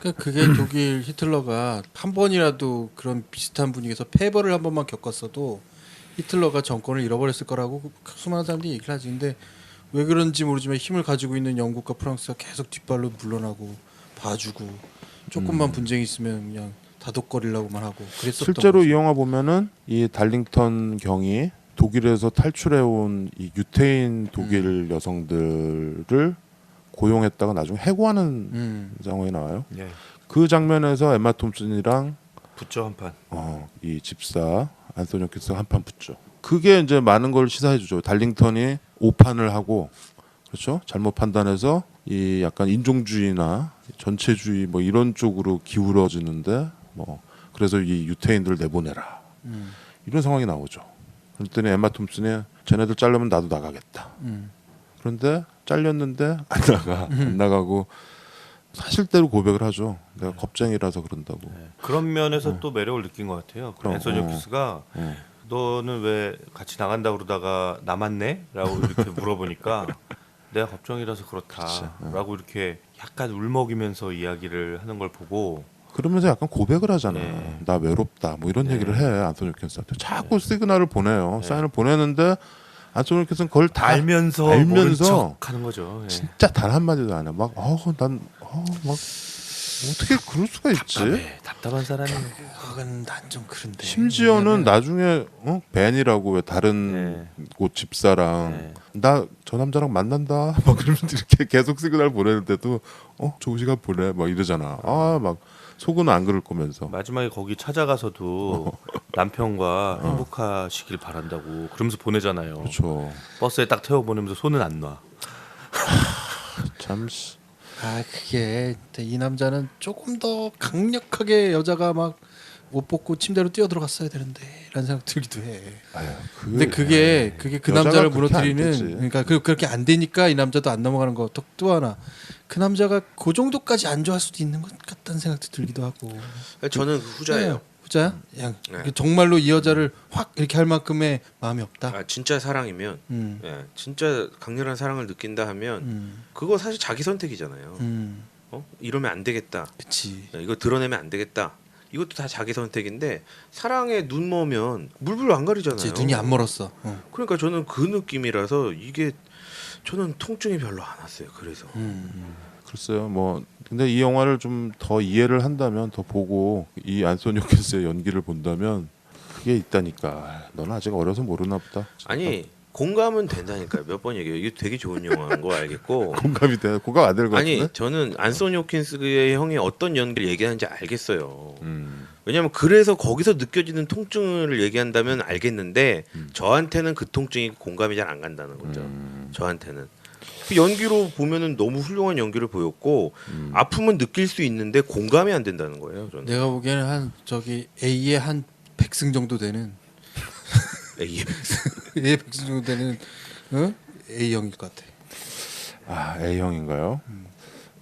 [SPEAKER 3] 그러니까 그게 독일 히틀러가 한 번이라도 그런 비슷한 분위기에서 패배를 한 번만 겪었어도 히틀러가 정권을 잃어버렸을 거라고 수많은 사람들이 얘기를 하지. 근데 왜 그런지 모르지만 힘을 가지고 있는 영국과 프랑스가 계속 뒷발로 물러나고 봐주고 조금만 분쟁이 있으면 그냥 다독거리려고만 하고 그랬었던
[SPEAKER 6] 실제로
[SPEAKER 3] 거죠.
[SPEAKER 6] 이 영화 보면은 이 달링턴 경이 독일에서 탈출해온 이 유태인 독일 여성들을 고용했다가 나중에 해고하는 상황이 나와요.
[SPEAKER 5] 네.
[SPEAKER 6] 그 장면에서 엠마 톰슨이랑
[SPEAKER 5] 붙죠 한 판.
[SPEAKER 6] 이 집사 안소니 홉킨스가 한판 붙죠. 그게 이제 많은 걸 시사해주죠. 달링턴이 오판을 하고 그렇죠. 잘못 판단해서 이 약간 인종주의나 전체주의 뭐 이런 쪽으로 기울어지는데 뭐 그래서 이 유태인들을 내보내라 이런 상황이 나오죠. 그랬더니 엠마 톰슨이 쟤네들 자르면 나도 나가겠다. 그런데 잘렸는데 안 나가고 사실대로 고백을 하죠. 내가 겁쟁이라서 그런다고.
[SPEAKER 5] 그런 면에서 또 매력을 느낀 것 같아요.
[SPEAKER 6] 그럼,
[SPEAKER 5] 앤서니 홉킨스가 너는 왜 같이 나간다 그러다가 남았네? 라고 이렇게 물어보니까 내가 걱정이라서 그렇다라고 이렇게 약간 울먹이면서 이야기를 하는 걸 보고
[SPEAKER 6] 그러면서 약간 고백을 하잖아.
[SPEAKER 5] 네.
[SPEAKER 6] 나 외롭다. 뭐 이런
[SPEAKER 5] 네.
[SPEAKER 6] 얘기를 해. 안토니 홉킨스한테 자꾸 시그널을 보내요.
[SPEAKER 5] 네.
[SPEAKER 6] 사인을 보내는데 안토니 홉킨스는 그걸 다
[SPEAKER 5] 알면서 모른 척 하는 거죠. 예.
[SPEAKER 6] 진짜 단 한마디도 안 해. 막 어떻게 그럴 수가 있지?
[SPEAKER 5] 답답한 사람이에요.
[SPEAKER 3] 그건 난 좀 그런데.
[SPEAKER 6] 심지어는
[SPEAKER 3] 왜냐면
[SPEAKER 6] 나중에 벤이라고 왜 다른 곳 집사랑
[SPEAKER 5] 네.
[SPEAKER 6] 나 저 남자랑 만난다 막 그러면서 이렇게 계속 시그널 보내는데도 좋은 시간 보내 막 이러잖아. 막 속은 안 그럴 거면서.
[SPEAKER 5] 마지막에 거기 찾아가서도 남편과 행복하시길 바란다고 그러면서 보내잖아요.
[SPEAKER 6] 그렇죠.
[SPEAKER 5] 버스에 딱 태워 보내면서 손은 안 놔.
[SPEAKER 6] 참.
[SPEAKER 3] 그게 이 남자는 조금 더 강력하게 여자가 막 옷 벗고 침대로 뛰어 들어갔어야 되는데 라는 생각 들기도 해. 근데 그게 그
[SPEAKER 6] 여자가
[SPEAKER 3] 남자를
[SPEAKER 6] 그렇게 안 되지.
[SPEAKER 3] 무너뜨리는 그러니까 그렇게 안 되니까 이 남자도 안 넘어가는 거. 또 하나 그 남자가 그 정도까지 안 좋아할 수도 있는 것 같다는 생각도 들기도 하고.
[SPEAKER 4] 저는 그 후자예요.
[SPEAKER 3] 네, 후자야? 그냥
[SPEAKER 4] 네.
[SPEAKER 3] 정말로 이 여자를 확 이렇게 할 만큼의 마음이 없다.
[SPEAKER 4] 진짜 사랑이면 예, 진짜 강렬한 사랑을 느낀다 하면 그거 사실 자기 선택이잖아요. 이러면 안 되겠다.
[SPEAKER 3] 그렇지.
[SPEAKER 4] 이거 드러내면 안 되겠다. 이것도 다 자기 선택인데 사랑에 눈 머면 물불 안 가리잖아요.
[SPEAKER 3] 눈이 안 멀었어.
[SPEAKER 4] 그러니까 저는 그 느낌이라서 이게 저는 통증이 별로 안 왔어요. 그래서
[SPEAKER 6] 글쎄요. 뭐 근데 이 영화를 좀 더 이해를 한다면 더 보고 이 안소니 홉킨스의 연기를 본다면 그게 있다니까. 너는 아직 어려서 모르나 보다.
[SPEAKER 4] 아니 공감은 된다니까요. 몇 번 얘기해요. 이게 되게 좋은 영화인 거 알겠고
[SPEAKER 6] 공감이 돼. 공감 안 될 것 같은데.
[SPEAKER 4] 아니 저는 안소니 홉킨스의 형이 어떤 연기를 얘기하는지 알겠어요. 왜냐하면 그래서 거기서 느껴지는 통증을 얘기한다면 알겠는데 저한테는 그 통증이 공감이 잘 안 간다는 거죠. 저한테는 그 연기로 보면은 너무 훌륭한 연기를 보였고 아픔은 느낄 수 있는데 공감이 안 된다는 거예요. 저는.
[SPEAKER 3] 내가 보기에는 한 A의 한 100승 정도 되는
[SPEAKER 4] A의
[SPEAKER 3] A의 100승 정도 되는 A형일 것 같아.
[SPEAKER 6] A형인가요?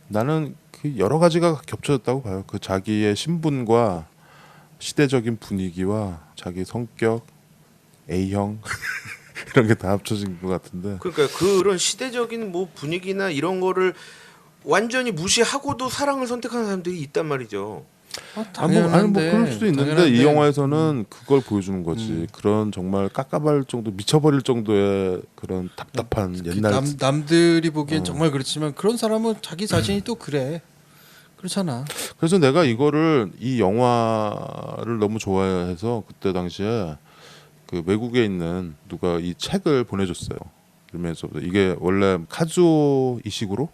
[SPEAKER 6] 나는 그 여러 가지가 겹쳐졌다고 봐요. 그 자기의 신분과 시대적인 분위기와 자기 성격, A형 이런 게 다 합쳐진 것 같은데.
[SPEAKER 4] 그러니까 그런 시대적인 뭐 분위기나 이런 거를 완전히 무시하고도 사랑을 선택하는 사람들이 있단 말이죠.
[SPEAKER 6] 아니 뭐 그럴 수도 있는데
[SPEAKER 3] 당연한데.
[SPEAKER 6] 이 영화에서는 그걸 보여주는 거지. 그런 정말 깝깝할 정도, 미쳐버릴 정도의 그런 답답한 옛날.
[SPEAKER 3] 남들이 보기엔 정말 그렇지만 그런 사람은 자기 자신이 또 그래. 그렇잖아.
[SPEAKER 6] 그래서 내가 이 영화를 너무 좋아해서 그때 당시에 그 외국에 있는 누가 이 책을 보내줬어요. 그러면서 이게 원래 카즈오 이시구로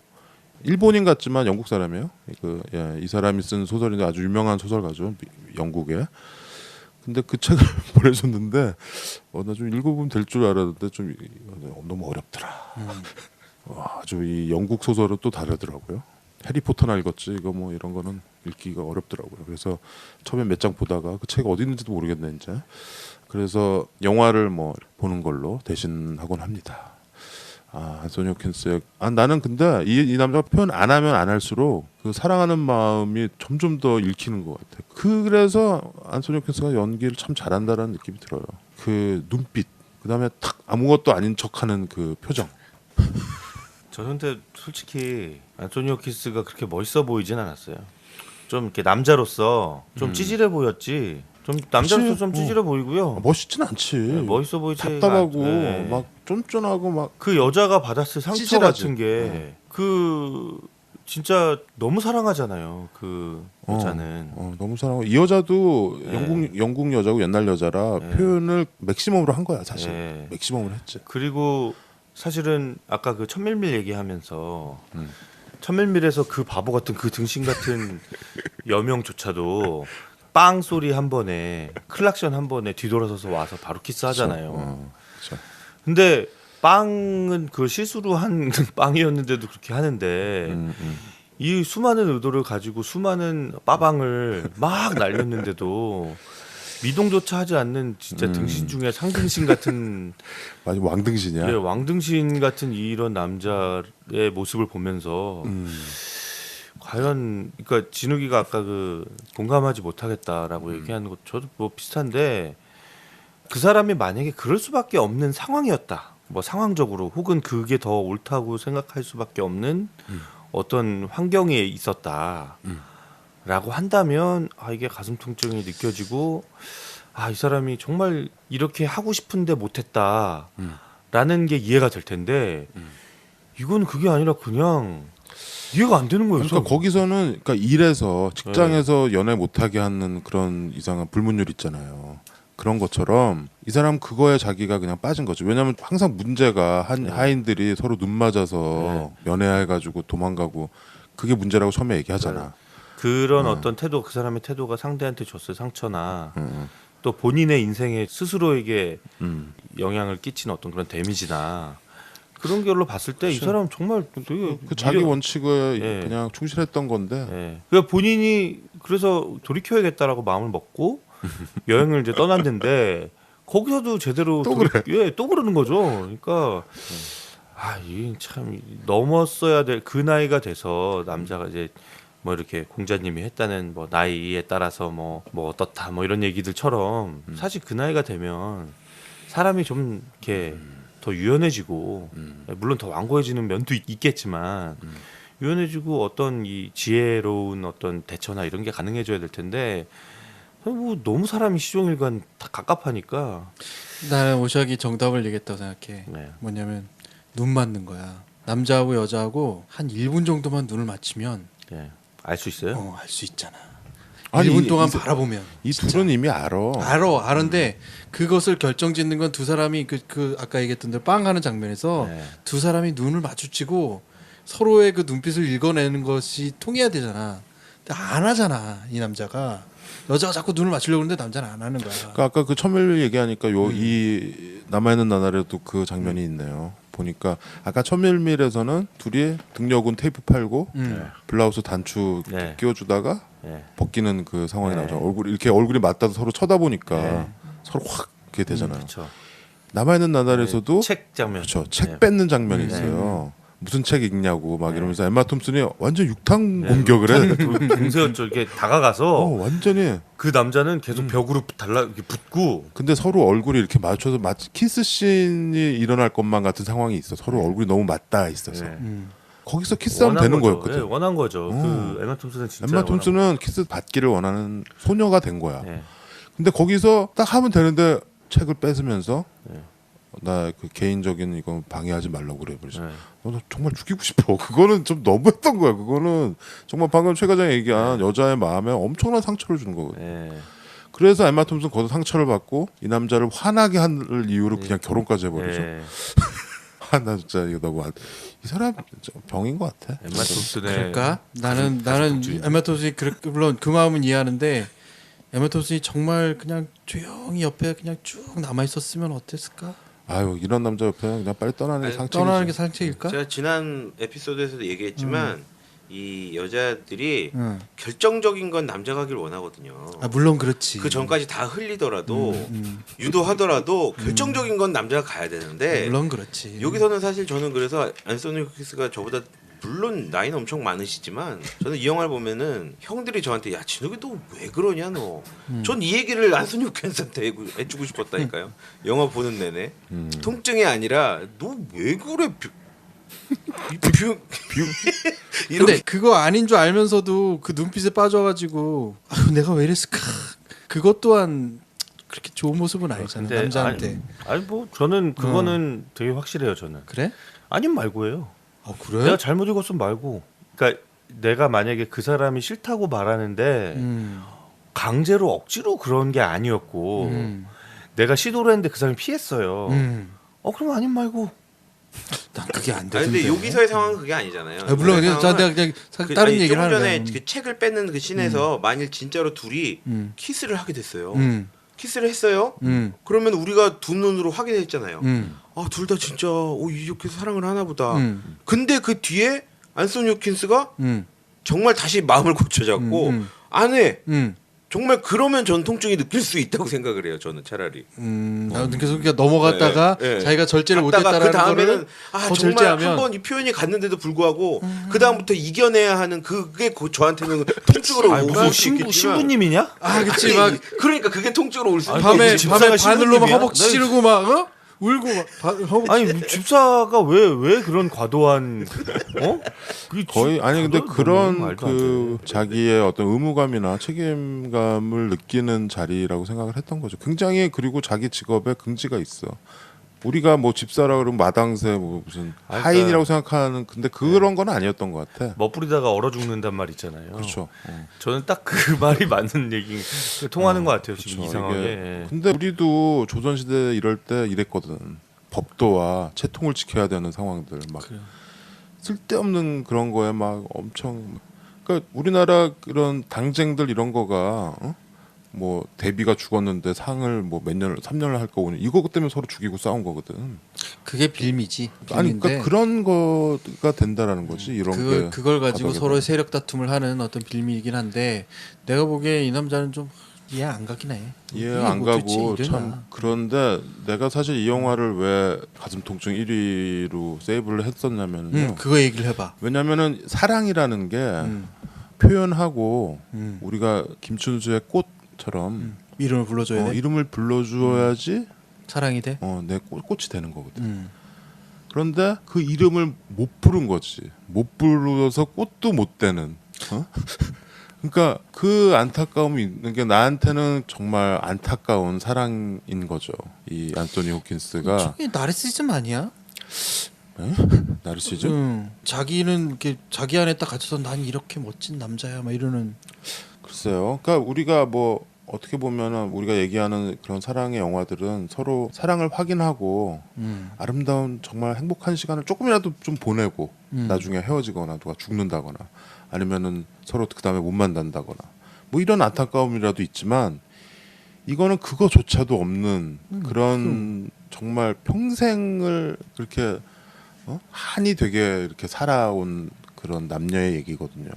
[SPEAKER 6] 일본인 같지만 영국 사람이에요. 이 사람이 쓴 소설인데 아주 유명한 소설가죠. 영국에. 근데 그 책을 보내줬는데 나 좀 읽어보면 될 줄 알았는데 좀 너무 어렵더라. 아주 이 영국 소설은 또 다르더라고요. 해리포터나 읽었지 이거 뭐 이런 거는 읽기가 어렵더라고요. 그래서 처음에 몇 장 보다가 그 책 어디 있는지도 모르겠네 이제. 그래서 영화를 뭐 보는 걸로 대신하곤 합니다. 안소니 홉킨스의 나는 근데 이 남자가 표현 안 하면 안 할수록 그 사랑하는 마음이 점점 더 읽히는 것 같아. 그래서 안소니 홉킨스가 연기를 참 잘한다는 느낌이 들어요. 그 눈빛, 그다음에 탁 아무것도 아닌 척하는 그 표정.
[SPEAKER 5] 저는 근데 솔직히 안토니 홉킨스가 그렇게 멋있어 보이진 않았어요. 좀 이렇게 남자로서 좀 찌질해 보였지. 좀 남자로서
[SPEAKER 6] 그치?
[SPEAKER 5] 좀 찌질해 보이고요.
[SPEAKER 6] 멋있진 않지.
[SPEAKER 5] 멋있어 보이지.
[SPEAKER 6] 답답하고
[SPEAKER 5] 네.
[SPEAKER 6] 막 쫀쫀하고 막
[SPEAKER 5] 그 여자가 받았을 상처
[SPEAKER 6] 찌질하지.
[SPEAKER 5] 같은 게 그 진짜 너무 사랑하잖아요. 그 여자는.
[SPEAKER 6] 너무 사랑하고 이 여자도
[SPEAKER 5] 네.
[SPEAKER 6] 영국 여자고 옛날 여자라
[SPEAKER 5] 네.
[SPEAKER 6] 표현을 맥시멈으로 한 거야 사실.
[SPEAKER 5] 네.
[SPEAKER 6] 맥시멈으로 했지.
[SPEAKER 5] 그리고 사실은 아까 그 천밀밀 얘기하면서 천밀밀에서 그 바보 같은 그 등신 같은 여명조차도 빵 소리 한 번에 클락션 한 번에 뒤돌아서서 와서 바로 키스하잖아요.
[SPEAKER 6] 그쵸.
[SPEAKER 5] 근데 빵은 그 실수로 한 빵이었는데도 그렇게 하는데 이 수많은 의도를 가지고 수많은 빠방을 막 날렸는데도 미동조차 하지 않는 진짜 등신 중에 상등신 같은
[SPEAKER 6] 많이 왕등신이야.
[SPEAKER 5] 예, 왕등신 같은 이런 남자의 모습을 보면서 과연 그러니까 진욱이가 아까 그 공감하지 못하겠다라고 얘기하는 것 저도 뭐 비슷한데 그 사람이 만약에 그럴 수밖에 없는 상황이었다. 뭐 상황적으로 혹은 그게 더 옳다고 생각할 수밖에 없는 어떤 환경에 있었다라고 한다면 이게 가슴 통증이 느껴지고 이 사람이 정말 이렇게 하고 싶은데 못했다라는 게 이해가 될 텐데 이건 그게 아니라 그냥 이해가 안 되는 거예요.
[SPEAKER 6] 그러니까 거기서는 그러니까 일에서 직장에서 연애 못하게 하는 그런 이상한 불문율 있잖아요. 그런 것처럼 이 사람 그거에 자기가 그냥 빠진 거죠. 왜냐하면 항상 문제가 하인들이 서로 눈 맞아서 연애해가지고 도망가고 그게 문제라고 처음에 얘기하잖아.
[SPEAKER 5] 그런 어떤 태도, 그 사람의 태도가 상대한테 줬을 상처나 또 본인의 인생에 스스로에게 영향을 끼친 어떤 그런 데미지나 그런 걸로 봤을 때 이 사람 정말 되게
[SPEAKER 6] 그 자기 원칙에 그냥 충실했던 건데.
[SPEAKER 5] 그러니까 본인이 그래서 돌이켜야겠다라고 마음을 먹고 여행을 이제 떠났는데 거기서도 제대로
[SPEAKER 6] 또 그래.
[SPEAKER 5] 또 그러는 거죠. 그러니까 이게 참 넘었어야 될 그 나이가 돼서 남자가 이제 뭐 이렇게 공자님이 했다는 뭐 나이에 따라서 뭐 어떻다 뭐 이런 얘기들처럼 사실 그 나이가 되면 사람이 좀 이렇게 더 유연해지고 물론 더 완고해지는 면도 있겠지만 유연해지고 어떤 이 지혜로운 어떤 대처나 이런 게 가능해져야 될 텐데 뭐 너무 사람이 시종일관 다 갑갑하니까.
[SPEAKER 3] 나는 오샥이 정답을 얘기했다고 생각해. 뭐냐면 눈 맞는 거야. 남자하고 여자하고 한 1분 정도만 눈을 맞추면
[SPEAKER 5] 알 수 있어요?
[SPEAKER 3] 알 수 있잖아.
[SPEAKER 6] 아니,
[SPEAKER 3] 1분 동안 바라보면
[SPEAKER 6] 이 둘은 이미 알아.
[SPEAKER 3] 아는데 그것을 결정짓는 건 두 사람이 그 아까 얘기했던 대로 빵 하는 장면에서 두 사람이 눈을 마주치고 서로의 그 눈빛을 읽어내는 것이 통해야 되잖아. 근데 안 하잖아 이 남자가. 여자가 자꾸 눈을 맞추려고 하는데 남자는 안 하는 거야.
[SPEAKER 6] 그러니까 아까 그 천밀밀 얘기하니까 이 남아있는 나날에도 그 장면이 있네요. 보니까 아까 천밀밀에서는 둘이 등려군 테이프 팔고 블라우스 단추 끼워주다가 벗기는 그 상황이 나오죠. 얼굴이 맞닿아서 서로 쳐다보니까 서로 확 그게 되잖아요. 남아있는 나날에서도
[SPEAKER 5] 책 장면,
[SPEAKER 6] 그렇죠. 책 뺏는 장면이 있어요. 무슨 책 읽냐고 막 이러면서 엠마 톰슨이 완전 육탕 공격을 해.
[SPEAKER 5] 공세였죠. 이렇게 다가가서
[SPEAKER 6] 완전히
[SPEAKER 5] 그 남자는 계속 벽으로 이렇게 붙고.
[SPEAKER 6] 근데 서로 얼굴이 이렇게 맞춰서 마치 키스 씬이 일어날 것만 같은 상황이 있어. 서로 얼굴이 너무 맞닿아 있어서 거기서 키스하면 되는 거였거든.
[SPEAKER 5] 원한 거죠. 그 엠마 톰슨은 진짜
[SPEAKER 6] 엠마 톰슨은 키스 받기를 원하는 소녀가 된 거야. 근데 거기서 딱 하면 되는데 책을 뺏으면서 나 그 개인적인 이건 방해하지 말라고 그래. 그래서 나 정말 죽이고 싶어. 그거는 좀 너무했던 거야. 그거는 정말 방금 최 과장이 얘기한 여자의 마음에 엄청난 상처를 주는 거거든. 그래서 엠마 톰슨 거기서 상처를 받고 이 남자를 화나게 할 이유로 그냥 결혼까지 해버리죠. 나 진짜 이거 너무 이 사람 병인 것 같아.
[SPEAKER 5] 엠마 톰슨의
[SPEAKER 3] 그럴까? 나는 엠마 톰슨이 물론 그 마음은 이해하는데 엠마 톰슨이 정말 그냥 조용히 옆에 그냥 쭉 남아 있었으면 어땠을까?
[SPEAKER 6] 아유 이런 남자 옆에 그냥 빨리 떠나는 게 상책이지.
[SPEAKER 3] 떠나는 게 상책일까?
[SPEAKER 4] 제가 지난 에피소드에서도 얘기했지만 이 여자들이 결정적인 건 남자가 하길 원하거든요.
[SPEAKER 3] 물론 그렇지.
[SPEAKER 4] 그 전까지 다 흘리더라도 유도하더라도 결정적인 건 남자가 가야 되는데
[SPEAKER 3] 물론 그렇지.
[SPEAKER 4] 여기서는 사실 저는 그래서 앤소니 호키스가 저보다 물론 나이는 엄청 많으시지만 저는 이 영화를 보면은 형들이 저한테 야 진욱이 너 왜 그러냐 너. 전 이 얘기를 앤소니 호키스한테 해주고 싶었다니까요. 영화 보는 내내 통증이 아니라 너 왜 그래.
[SPEAKER 3] 근데 그거 아닌 줄 알면서도 그 눈빛에 빠져가지고 내가 왜 이랬을까. 그것 또한 그렇게 좋은 모습은 아니잖아 남자한테.
[SPEAKER 5] 아니 뭐 저는 그거는 되게 확실해요. 저는.
[SPEAKER 3] 그래?
[SPEAKER 5] 아니면 말고예요.
[SPEAKER 3] 그래?
[SPEAKER 5] 내가 잘못 읽었으면 말고. 그러니까 내가 만약에 그 사람이 싫다고 말하는데 강제로 억지로 그런 게 아니었고 내가 시도를 했는데 그 사람이 피했어요. 그럼 아니면 말고.
[SPEAKER 3] 난 그게 안
[SPEAKER 4] 아니,
[SPEAKER 3] 되는데.
[SPEAKER 4] 근데 여기서의 상황은 그게 아니잖아요.
[SPEAKER 3] 물론 내가 그냥 다른 얘기를 하는 거야.
[SPEAKER 4] 조금 전에 그 책을 뺏는 그 씬에서 만일 진짜로 둘이 키스를 하게 됐어요. 키스를 했어요. 그러면 우리가 두 눈으로 확인했잖아요. 둘 다 진짜 이렇게 사랑을 하나 보다. 근데 그 뒤에 앤소니 호킨스가 정말 다시 마음을 고쳐잡고 안 해. 정말 그러면 전 통증이 느낄 수 있다고 생각을 해요. 저는 차라리.
[SPEAKER 3] 계속 그러니까 넘어갔다가
[SPEAKER 4] 네, 네.
[SPEAKER 3] 자기가 절제를
[SPEAKER 4] 갔다가
[SPEAKER 3] 못했다라는
[SPEAKER 4] 그 다음에는
[SPEAKER 3] 거를 더
[SPEAKER 4] 정말
[SPEAKER 3] 절제하면
[SPEAKER 4] 한 번 이 표현이 갔는데도 불구하고 그 다음부터 이겨내야 하는 그게 저한테는 통증으로
[SPEAKER 5] 아니,
[SPEAKER 4] 올
[SPEAKER 5] 무슨
[SPEAKER 4] 수 있겠지만
[SPEAKER 5] 신부님이냐?
[SPEAKER 3] 그치 막
[SPEAKER 4] 그러니까 그게 통증으로 올 수 있는
[SPEAKER 3] 밤에
[SPEAKER 4] 거지.
[SPEAKER 5] 집사가
[SPEAKER 3] 바늘로 막
[SPEAKER 5] 신부님이야?
[SPEAKER 3] 허벅지 찌르고 막 울고 막 허벅지
[SPEAKER 5] 아니 집사가 왜 그런 과도한 그게
[SPEAKER 6] 거의 아니 근데
[SPEAKER 5] 그건 너무
[SPEAKER 6] 그런
[SPEAKER 5] 말도 안
[SPEAKER 6] 그
[SPEAKER 5] 돼.
[SPEAKER 6] 자기의 어떤 의무감이나 책임감을 느끼는 자리라고 생각을 했던 거죠. 굉장히 그리고 자기 직업에 긍지가 있어. 우리가 뭐 집사라 그러면 마당새 뭐 무슨
[SPEAKER 5] 그러니까
[SPEAKER 6] 하인이라고 생각하는 근데 그런 건 아니었던 것 같아.
[SPEAKER 5] 멋부리다가 얼어 죽는단 말 있잖아요.
[SPEAKER 6] 그렇죠.
[SPEAKER 5] 저는 딱 그 말이 맞는 얘기 통하는 것 같아요. 지금
[SPEAKER 6] 그렇죠.
[SPEAKER 5] 이상하게.
[SPEAKER 6] 이게 근데 우리도 조선시대 이럴 때 이랬거든. 법도와 채통을 지켜야 되는 상황들 막 쓸데없는 그런 거에 막 엄청 그러니까 우리나라 그런 당쟁들 이런 거가 뭐 대비가 죽었는데 상을 뭐 몇 년 3년을 할까 5년 이거 때문에 서로 죽이고 싸운 거거든.
[SPEAKER 3] 그게 빌미지.
[SPEAKER 6] 아니
[SPEAKER 3] 빌미인데
[SPEAKER 6] 그러니까 그런 거가 된다라는 거지 이런 게.
[SPEAKER 3] 그걸 가지고
[SPEAKER 6] 바닥에다.
[SPEAKER 3] 서로의 세력 다툼을 하는 어떤 빌미이긴 한데 내가 보기에 이 남자는 좀 이해 안 가긴 해.
[SPEAKER 6] 이해
[SPEAKER 3] 이게
[SPEAKER 6] 안
[SPEAKER 3] 뭐 도대체
[SPEAKER 6] 가고
[SPEAKER 3] 이러나.
[SPEAKER 6] 참 그런데 내가 사실 이 영화를 왜 가슴 통증 1위로 세이브를 했었냐면요.
[SPEAKER 3] 그거 얘기를 해봐.
[SPEAKER 6] 왜냐면은 사랑이라는 게
[SPEAKER 3] 음.
[SPEAKER 6] 표현하고
[SPEAKER 3] 음.
[SPEAKER 6] 우리가 김춘수의 꽃처럼
[SPEAKER 3] 이름을 불러줘야 돼.
[SPEAKER 6] 이름을 불러줘야지
[SPEAKER 3] 사랑이 돼.
[SPEAKER 6] 내 꽃이 되는 거거든.
[SPEAKER 3] 음.
[SPEAKER 6] 그런데 그 이름을 못 부른 거지. 못 불러서 꽃도 못 되는. 그러니까 그 안타까움이 있는 게 나한테는 정말 안타까운 사랑인 거죠. 이 안토니 호킨스가
[SPEAKER 3] 저게 나르시즘 아니야?
[SPEAKER 6] 나르시즘?
[SPEAKER 3] 자기는 이렇게 자기 안에 딱 갇혀서 난 이렇게 멋진 남자야 막 이러는.
[SPEAKER 6] 글쎄요. 그러니까 우리가 뭐 어떻게 보면은 우리가 얘기하는 그런 사랑의 영화들은 서로 사랑을 확인하고 아름다운 정말 행복한 시간을 조금이라도 좀 보내고 나중에 헤어지거나 누가 죽는다거나 아니면은 서로 그 다음에 못 만난다거나 뭐 이런 안타까움이라도 있지만 이거는 그거조차도 없는 그런 정말 평생을 그렇게 한이 되게 이렇게 살아온 그런 남녀의 얘기거든요.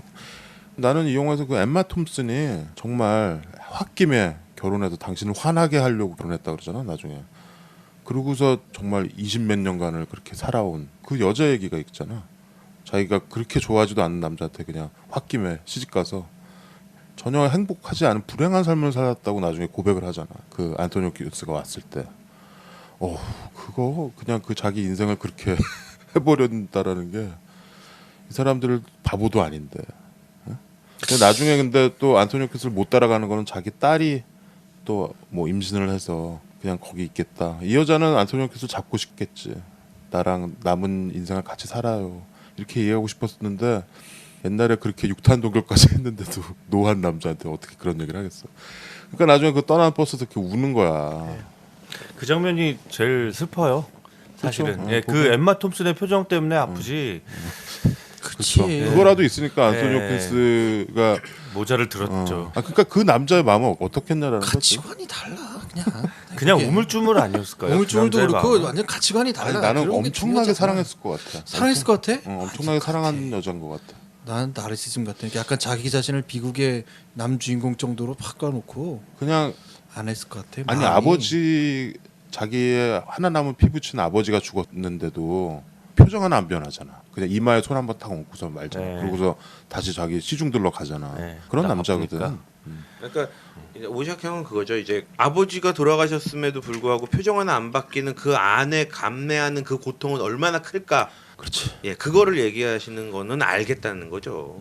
[SPEAKER 6] 나는 이 영화에서 그 엠마 톰슨이 정말 홧김에 결혼해서 당신을 화나게 하려고 결혼했다 그러잖아 나중에. 그러고서 정말 20몇 년간을 그렇게 살아온 그 여자 얘기가 있잖아. 자기가 그렇게 좋아하지도 않는 남자한테 그냥 홧김에 시집가서 전혀 행복하지 않은 불행한 삶을 살았다고 나중에 고백을 하잖아. 그 안토니 호킨스가 왔을 때. 그거 그냥 그 자기 인생을 그렇게 해버린다라는 게 이 사람들 바보도 아닌데. 근데 나중에 근데 또 안토니 호킨스를 못 따라가는 거는 자기 딸이 또 뭐 임신을 해서 그냥 거기 있겠다. 이 여자는 안토니 호킨스를 잡고 싶겠지. 나랑 남은 인생을 같이 살아요. 이렇게 이해하고 싶었는데 옛날에 그렇게 육탄 동결까지 했는데도 노한 남자한테 어떻게 그런 얘기를 하겠어. 그러니까 나중에 그 떠나는 버스에서 이렇게 우는 거야.
[SPEAKER 5] 그 장면이 제일 슬퍼요. 사실은.
[SPEAKER 6] 그렇죠.
[SPEAKER 5] 예, 그 엠마 톰슨의 표정 때문에 아프지.
[SPEAKER 3] 그치.
[SPEAKER 6] 그렇죠. 그거라도 있으니까 안토니
[SPEAKER 5] 예.
[SPEAKER 6] 호킨스가
[SPEAKER 5] 모자를 들었죠.
[SPEAKER 6] 그러니까 그 남자의 마음은 어떻게 했냐라는 거지.
[SPEAKER 3] 가치관이 달라 그냥.
[SPEAKER 5] 그냥
[SPEAKER 3] 그게.
[SPEAKER 5] 우물쭈물 아니었을까요?
[SPEAKER 3] 우물쭈물도
[SPEAKER 5] 그 남자의
[SPEAKER 3] 그렇고
[SPEAKER 5] 마음은?
[SPEAKER 3] 완전 가치관이 달라.
[SPEAKER 6] 아니, 나는
[SPEAKER 3] 그런 게
[SPEAKER 6] 엄청나게
[SPEAKER 3] 중요하잖아.
[SPEAKER 6] 사랑했을 것 같아.
[SPEAKER 3] 사랑했을 것 같아?
[SPEAKER 6] 엄청나게 사랑하는 여자인 것 같아.
[SPEAKER 3] 난 나르시즘 같아. 약간 자기 자신을 비극의 남 주인공 정도로 바꿔놓고
[SPEAKER 6] 그냥
[SPEAKER 3] 안 했을 것 같아.
[SPEAKER 6] 아니
[SPEAKER 3] 마음이.
[SPEAKER 6] 아버지 자기의 하나 남은 피부친 아버지가 죽었는데도 표정 하나 안 변하잖아. 그냥 이마에 손 한번 탁 얹고서 말잖아.
[SPEAKER 5] 네.
[SPEAKER 6] 그러고서 다시 자기 시중 들러 가잖아.
[SPEAKER 5] 네.
[SPEAKER 6] 그런
[SPEAKER 5] 나
[SPEAKER 6] 남자거든.
[SPEAKER 5] 아프니까.
[SPEAKER 4] 그러니까 이제 오샥 형은 그거죠. 이제 아버지가 돌아가셨음에도 불구하고 표정 하나 안 바뀌는 그 안에 감내하는 그 고통은 얼마나 클까.
[SPEAKER 6] 그렇지.
[SPEAKER 4] 예, 그거를 얘기하시는 거는 알겠다는 거죠.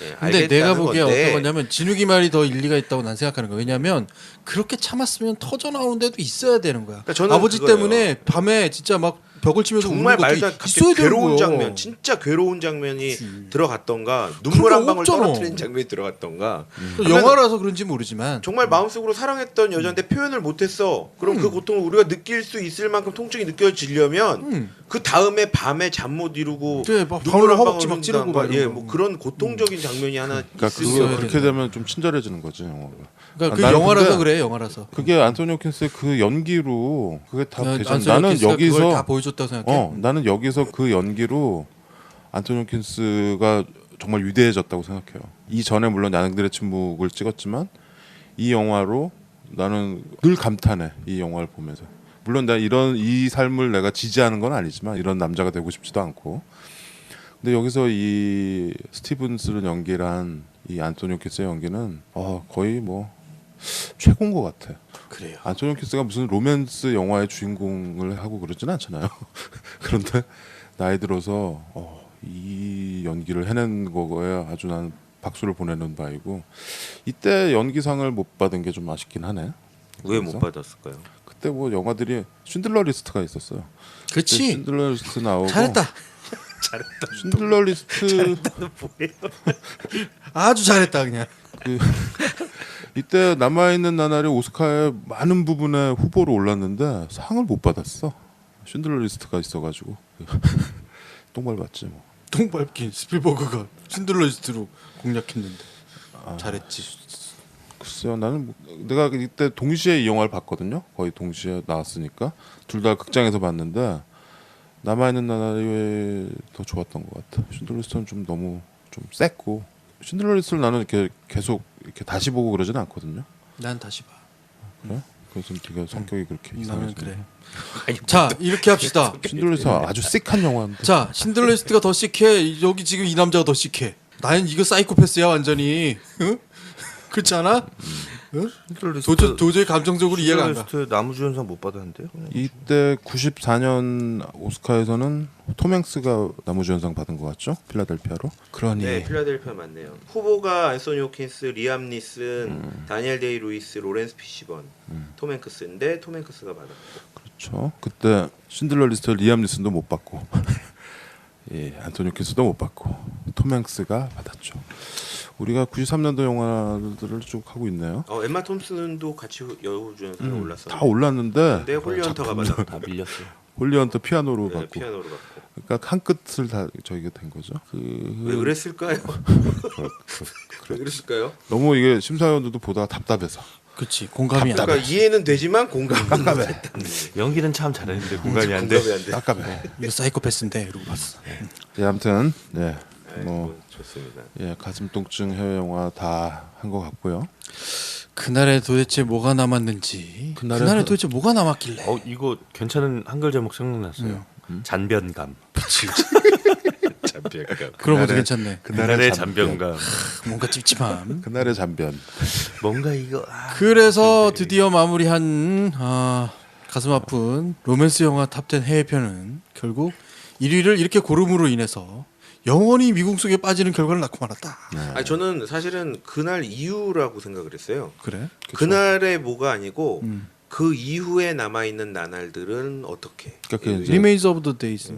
[SPEAKER 4] 예,
[SPEAKER 3] 근데 내가
[SPEAKER 4] 알겠다는
[SPEAKER 3] 보기에
[SPEAKER 4] 건데
[SPEAKER 3] 어떤 거냐면 진욱이 말이 더 일리가 있다고 난 생각하는 거야. 왜냐하면 그렇게 참았으면 터져 나오는 데도 있어야 되는 거야.
[SPEAKER 4] 그러니까 저는
[SPEAKER 3] 아버지
[SPEAKER 4] 그거예요.
[SPEAKER 3] 때문에 밤에 진짜 막 벽을 치면서
[SPEAKER 4] 정말
[SPEAKER 3] 우는 것도
[SPEAKER 4] 말도 안 돼.
[SPEAKER 3] 있어야
[SPEAKER 4] 갑자기
[SPEAKER 3] 되는
[SPEAKER 4] 괴로운
[SPEAKER 3] 거야.
[SPEAKER 4] 장면, 진짜 괴로운 장면이 들어갔던가 눈물
[SPEAKER 3] 그런
[SPEAKER 4] 한
[SPEAKER 3] 거
[SPEAKER 4] 방울
[SPEAKER 3] 없잖아.
[SPEAKER 4] 떨어뜨리는 장면이 들어갔던가
[SPEAKER 3] 또 영화라서 그런지 모르지만
[SPEAKER 4] 정말 마음속으로 사랑했던 여자한테 표현을 못했어. 그럼 그 고통을 우리가 느낄 수 있을 만큼 통증이 느껴지려면 그 다음에 밤에 잠 못 이루고
[SPEAKER 3] 그래, 막
[SPEAKER 4] 눈물 한
[SPEAKER 3] 방울
[SPEAKER 4] 방울
[SPEAKER 3] 허벅지 막 찌르고
[SPEAKER 4] 흘린다던가,
[SPEAKER 3] 막
[SPEAKER 4] 예,
[SPEAKER 3] 이런 거.
[SPEAKER 4] 뭐 그런 고통적인 장면이 하나
[SPEAKER 6] 그러니까
[SPEAKER 4] 있으면
[SPEAKER 6] 그거 그렇게 되면 좀 친절해지는 거지 영화가.
[SPEAKER 3] 그러니까 그
[SPEAKER 6] 나는
[SPEAKER 3] 영화라서
[SPEAKER 6] 근데
[SPEAKER 3] 그래 영화라서.
[SPEAKER 6] 그게 안토니 호킨스의 그 연기로 그게 다 되잖아.
[SPEAKER 3] 안소니
[SPEAKER 6] 나는
[SPEAKER 3] 호킨스가 그걸 다
[SPEAKER 6] 여기서
[SPEAKER 3] 보여줬다고 생각해.
[SPEAKER 6] 나는 여기서 그 연기로 안토니 호킨스가 정말 위대해졌다고 생각해요. 이 전에 물론 야생들의 침묵을 찍었지만 이 영화로 나는 늘 감탄해. 이 영화를 보면서. 물론 내가 이 삶을 내가 지지하는 건 아니지만 이런 남자가 되고 싶지도 않고. 근데 여기서 이 스티븐스를 연기한 이 안토니 홉킨스의 연기는 거의 뭐 최고인 것 같아.
[SPEAKER 3] 그래요.
[SPEAKER 6] 안토니 홉킨스가 무슨 로맨스 영화의 주인공을 하고 그러지는 않잖아요. 그런데 나이 들어서 이 연기를 해낸 거에 아주 난 박수를 보내는 바이고 이때 연기상을 못 받은 게 좀 아쉽긴 하네.
[SPEAKER 4] 왜 못 받았을까요?
[SPEAKER 6] 그때 뭐 영화들이 쉰들러 리스트가 있었어요.
[SPEAKER 3] 그렇지.
[SPEAKER 6] 쉰들러 리스트 나오고
[SPEAKER 3] 잘했다.
[SPEAKER 6] 쉰들러 리스트
[SPEAKER 3] 아주 잘했다 그냥.
[SPEAKER 6] 이때 남아있는 나날이 오스카의 많은 부분에 후보로 올랐는데 상을 못 받았어. 쉰들러 리스트가 있어가지고 똥발 받지 뭐.
[SPEAKER 3] 똥밟긴 스필버그가 신들러 리스트로 공략했는데 잘했지.
[SPEAKER 6] 글쎄요, 나는 내가 이때 동시에 이 영화를 봤거든요. 거의 동시에 나왔으니까 둘 다 극장에서 봤는데 남아있는 나날이 더 좋았던 것 같아. 쉰들러 리스트는 좀 너무 좀 셌고 쉰들러 리스트를 나는 이렇게 계속 이렇게 다시 보고 그러지는 않거든요.
[SPEAKER 3] 난 다시 봐.
[SPEAKER 6] 그래? 그래서 되게 성격이 그렇게
[SPEAKER 3] 나는
[SPEAKER 6] 이상해서.
[SPEAKER 3] 그래. 자 이렇게 합시다.
[SPEAKER 6] 쉰들러 리스트 아주 씩한 영화인데.
[SPEAKER 3] 자 신들러 리스트가 더 시크해. 여기 지금 이 남자가 더 시크해. 나는 이거 사이코패스야 완전히. 응? 그렇지 않아? 응? 도저히 감정적으로 이해가 안 가.
[SPEAKER 5] 리스트 나무주연상 못 받았는데요.
[SPEAKER 6] 이때 94년 오스카에서는 톰 행스가 나무주연상 받은 것 같죠? 필라델피아로. 그러니
[SPEAKER 4] 네, 필라델피아 맞네요. 후보가 안소니 호킨스, 리암 니슨, 다니엘 데이 루이스, 로렌스 피시번, 톰 행크스인데 톰 행크스가 받았고.
[SPEAKER 6] 그렇죠. 그때 신들러 리스트 리암 니슨도 못 받고, 예, 안토니 홉킨스도 못 받고, 톰 행스가 받았죠. 우리가 93년도 영화들을 쭉 하고 있네요.
[SPEAKER 4] 엠마 톰슨도 같이 여우주연상에 올랐었는데
[SPEAKER 6] 다 올랐는데
[SPEAKER 4] 근데 홀리헌터가 받았고.
[SPEAKER 5] 다 밀렸어요.
[SPEAKER 6] 홀리헌터 피아노로
[SPEAKER 4] 네,
[SPEAKER 6] 받고,
[SPEAKER 4] 피아노로 받고.
[SPEAKER 6] 그러니까 한 끝을 다 저희가 된 거죠.
[SPEAKER 4] 왜 그랬을까요? 왜 그랬을까요?
[SPEAKER 6] 너무 이게 심사위원들도 보다가 답답해서.
[SPEAKER 3] 그렇지 공감이 안 돼.
[SPEAKER 4] 그러니까 이해는 되지만 공감은 안 돼.
[SPEAKER 5] 연기는 참 잘했는데 공감이 안 돼.
[SPEAKER 4] 공감이 안 돼.
[SPEAKER 6] 깝깝해.
[SPEAKER 3] 이거 사이코패스인데 이러고 봤어.
[SPEAKER 6] 예, 아무튼 네,
[SPEAKER 4] 네,
[SPEAKER 6] 뭐
[SPEAKER 4] 좋습니다.
[SPEAKER 6] 예, 가슴 통증 해외 영화 다 한 것 같고요.
[SPEAKER 3] 그날에 도대체 뭐가 남았는지. 그날에 도대체 뭐가 남았길래.
[SPEAKER 5] 이거 괜찮은 한글 제목 생각났어요. 잔변감.
[SPEAKER 4] 잠깐.
[SPEAKER 3] 그런 것도 괜찮네.
[SPEAKER 5] 그날의 잔변감.
[SPEAKER 3] 뭔가 찝찝함.
[SPEAKER 6] 그날의 잔변.
[SPEAKER 5] 뭔가 이거
[SPEAKER 3] 그래서 드디어 마무리한 가슴 아픈 로맨스 영화 탑10 해외편은 결국 1위를 이렇게 고름으로 인해서 영원히 미궁 속에 빠지는 결과를 낳고 말았다.
[SPEAKER 4] 아니 저는 사실은 그날 이후라고 생각을 했어요.
[SPEAKER 3] 그래?
[SPEAKER 4] 그날의 뭐가 아니고 그 이후에 남아 있는 나날들은 어떻게?
[SPEAKER 6] 그러니까 그 이제
[SPEAKER 3] Remains of the Days.